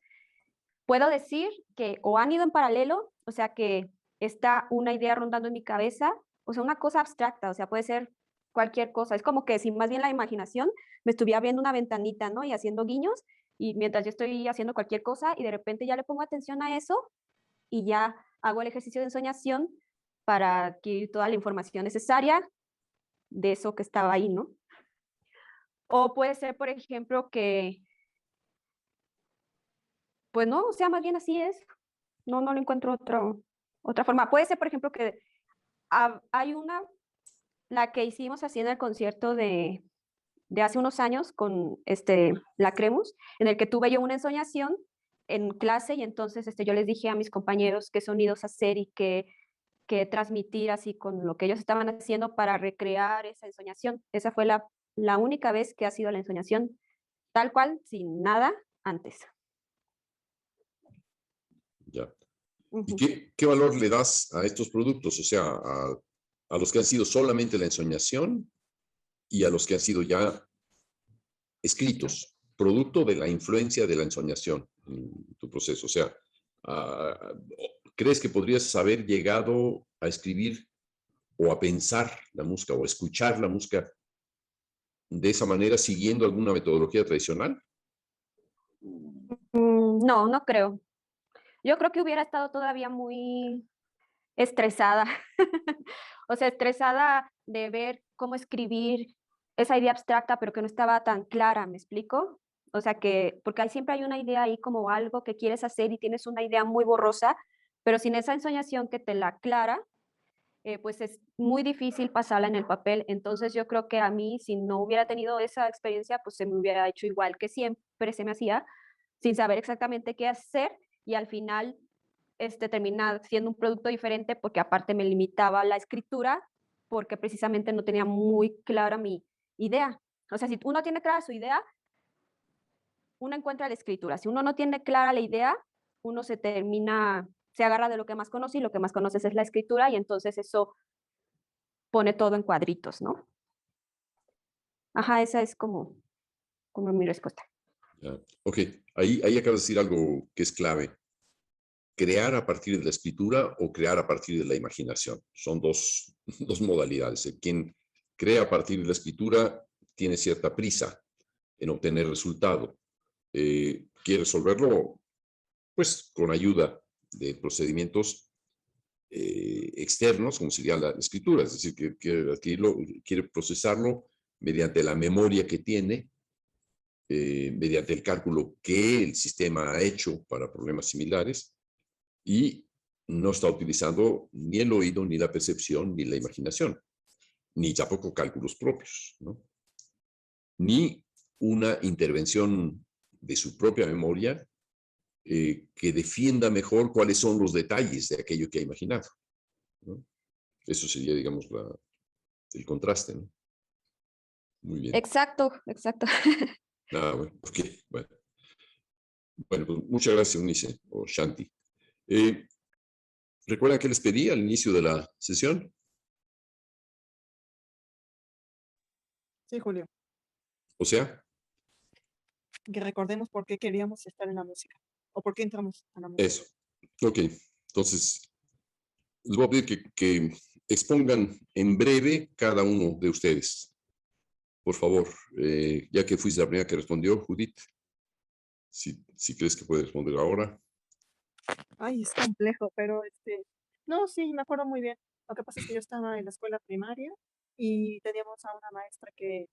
puedo decir que o han ido en paralelo, o sea, que está una idea rondando en mi cabeza, o sea, una cosa abstracta, o sea, puede ser cualquier cosa. Es como que si más bien la imaginación me estuviera viendo una ventanita, ¿no? Y haciendo guiños, y mientras yo estoy haciendo cualquier cosa, y de repente ya le pongo atención a eso, y ya hago el ejercicio de ensoñación para adquirir toda la información necesaria de eso que estaba ahí, ¿no? O puede ser, por ejemplo, que, pues no, o sea, más bien así es. No lo encuentro otra forma. Puede ser, por ejemplo, que hay una, la que hicimos así en el concierto de hace unos años con la Cremus, en el que tuve yo una ensoñación en clase y entonces yo les dije a mis compañeros qué sonidos hacer y qué transmitir así con lo que ellos estaban haciendo para recrear esa ensoñación. Esa fue la única vez que ha sido la ensoñación tal cual, sin nada antes. Ya. ¿Y Ujú. qué valor le das a estos productos? O sea, a los que han sido solamente la ensoñación y a los que han sido ya escritos, producto de la influencia de la ensoñación en tu proceso. O sea, ah, ¿crees que podrías haber llegado a escribir o a pensar la música o a escuchar la música de esa manera siguiendo alguna metodología tradicional? No, no creo. Yo creo que hubiera estado todavía muy estresada, o sea, estresada de ver cómo escribir esa idea abstracta, pero que no estaba tan clara, ¿me explico? O sea, que, porque siempre hay una idea ahí como algo que quieres hacer y tienes una idea muy borrosa, pero sin esa ensoñación que te la aclara, pues es muy difícil pasarla en el papel. Entonces yo creo que a mí, si no hubiera tenido esa experiencia, pues se me hubiera hecho igual que siempre se me hacía, sin saber exactamente qué hacer y al final termina siendo un producto diferente porque aparte me limitaba la escritura porque precisamente no tenía muy clara mi idea. O sea, si uno tiene clara su idea, uno encuentra la escritura. Si uno no tiene clara la idea, uno se agarra de lo que más conoce y lo que más conoces es la escritura y entonces eso pone todo en cuadritos, ¿no? Ajá, esa es como como mi respuesta. Ya. Ok, ahí acabas de decir algo que es clave. Crear a partir de la escritura o crear a partir de la imaginación. Son dos modalidades. Quien crea a partir de la escritura tiene cierta prisa en obtener resultado. Quiere resolverlo, pues, con ayuda de procedimientos externos, como sería la escritura. Es decir, que quiere adquirirlo, quiere procesarlo mediante la memoria que tiene, mediante el cálculo que el sistema ha hecho para problemas similares, y no está utilizando ni el oído, ni la percepción, ni la imaginación, ni tampoco cálculos propios, ¿no? Ni una intervención de su propia memoria que defienda mejor cuáles son los detalles de aquello que ha imaginado, ¿no? Eso sería, digamos, el contraste, ¿no? Muy bien. Exacto, exacto. Bueno, ok, bueno. Bueno, pues muchas gracias, Eunice, o Shanti. ¿Recuerdan que les pedí al inicio de la sesión? Sí, Julio, O sea, que recordemos por qué queríamos estar en la música o por qué entramos a la música. eso. Ok, entonces, les voy a pedir que expongan en breve cada uno de ustedes. Por favor, ya que fuiste la primera que respondió, Judith, si crees que puede responder ahora. Ay, es complejo, pero no, sí, me acuerdo muy bien. Lo que pasa es que yo estaba en la escuela primaria y teníamos a una maestra que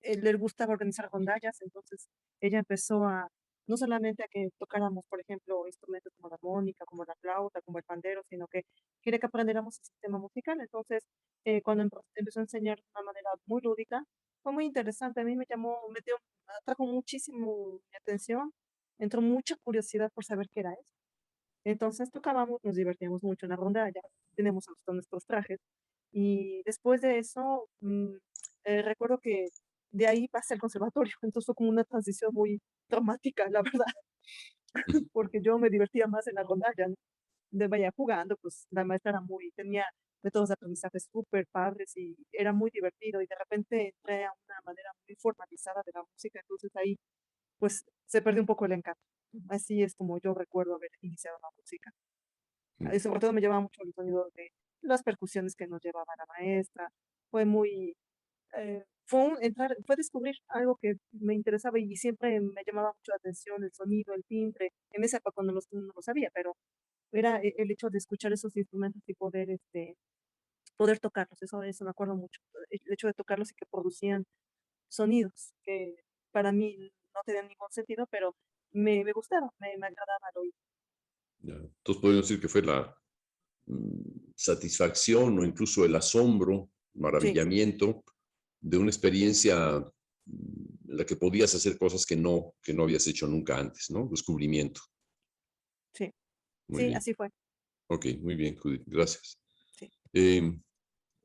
le gustaba organizar rondallas, entonces ella empezó a, no solamente a que tocáramos, por ejemplo, instrumentos como la armónica, como la flauta, como el pandero, sino que quería que aprendiéramos el sistema musical. Entonces, cuando empezó a enseñar de una manera muy lúdica, fue muy interesante. A mí atrajo muchísimo mi atención, entró mucha curiosidad por saber qué era eso. Entonces tocábamos, nos divertíamos mucho en la rondalla, tenemos hasta nuestros trajes. Y después de eso, recuerdo que de ahí pasé al conservatorio, entonces fue como una transición muy traumática, la verdad, porque yo me divertía más en la rondalla, ¿no? De vaya jugando, pues la maestra tenía métodos de aprendizaje súper padres y era muy divertido y de repente entré a una manera muy formalizada de la música, entonces ahí pues se perdió un poco el encanto. Así es como yo recuerdo haber iniciado la música. Sobre todo me llevaba mucho el sonido de las percusiones que nos llevaba la maestra. Fue muy, fue descubrir algo que me interesaba y siempre me llamaba mucho la atención, el sonido, el timbre. En esa época no lo sabía, pero era el hecho de escuchar esos instrumentos y poder tocarlos. Eso me acuerdo mucho. El hecho de tocarlos y que producían sonidos que para mí no tenían ningún sentido, pero me gustaba, me agradaba al oído. Ya. Entonces podríamos decir que fue la satisfacción o incluso el asombro, Sí, maravillamiento de una experiencia en la que podías hacer cosas que no habías hecho nunca antes, ¿no? Descubrimiento. sí, Muy sí, bien. así fue. Ok, muy bien, Judith. Gracias. Sí.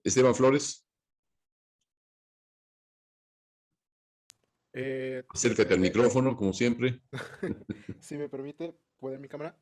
Esteban Flores, ¿Me acércate al permite? micrófono, como siempre. Si me permite, ¿puede mi cámara?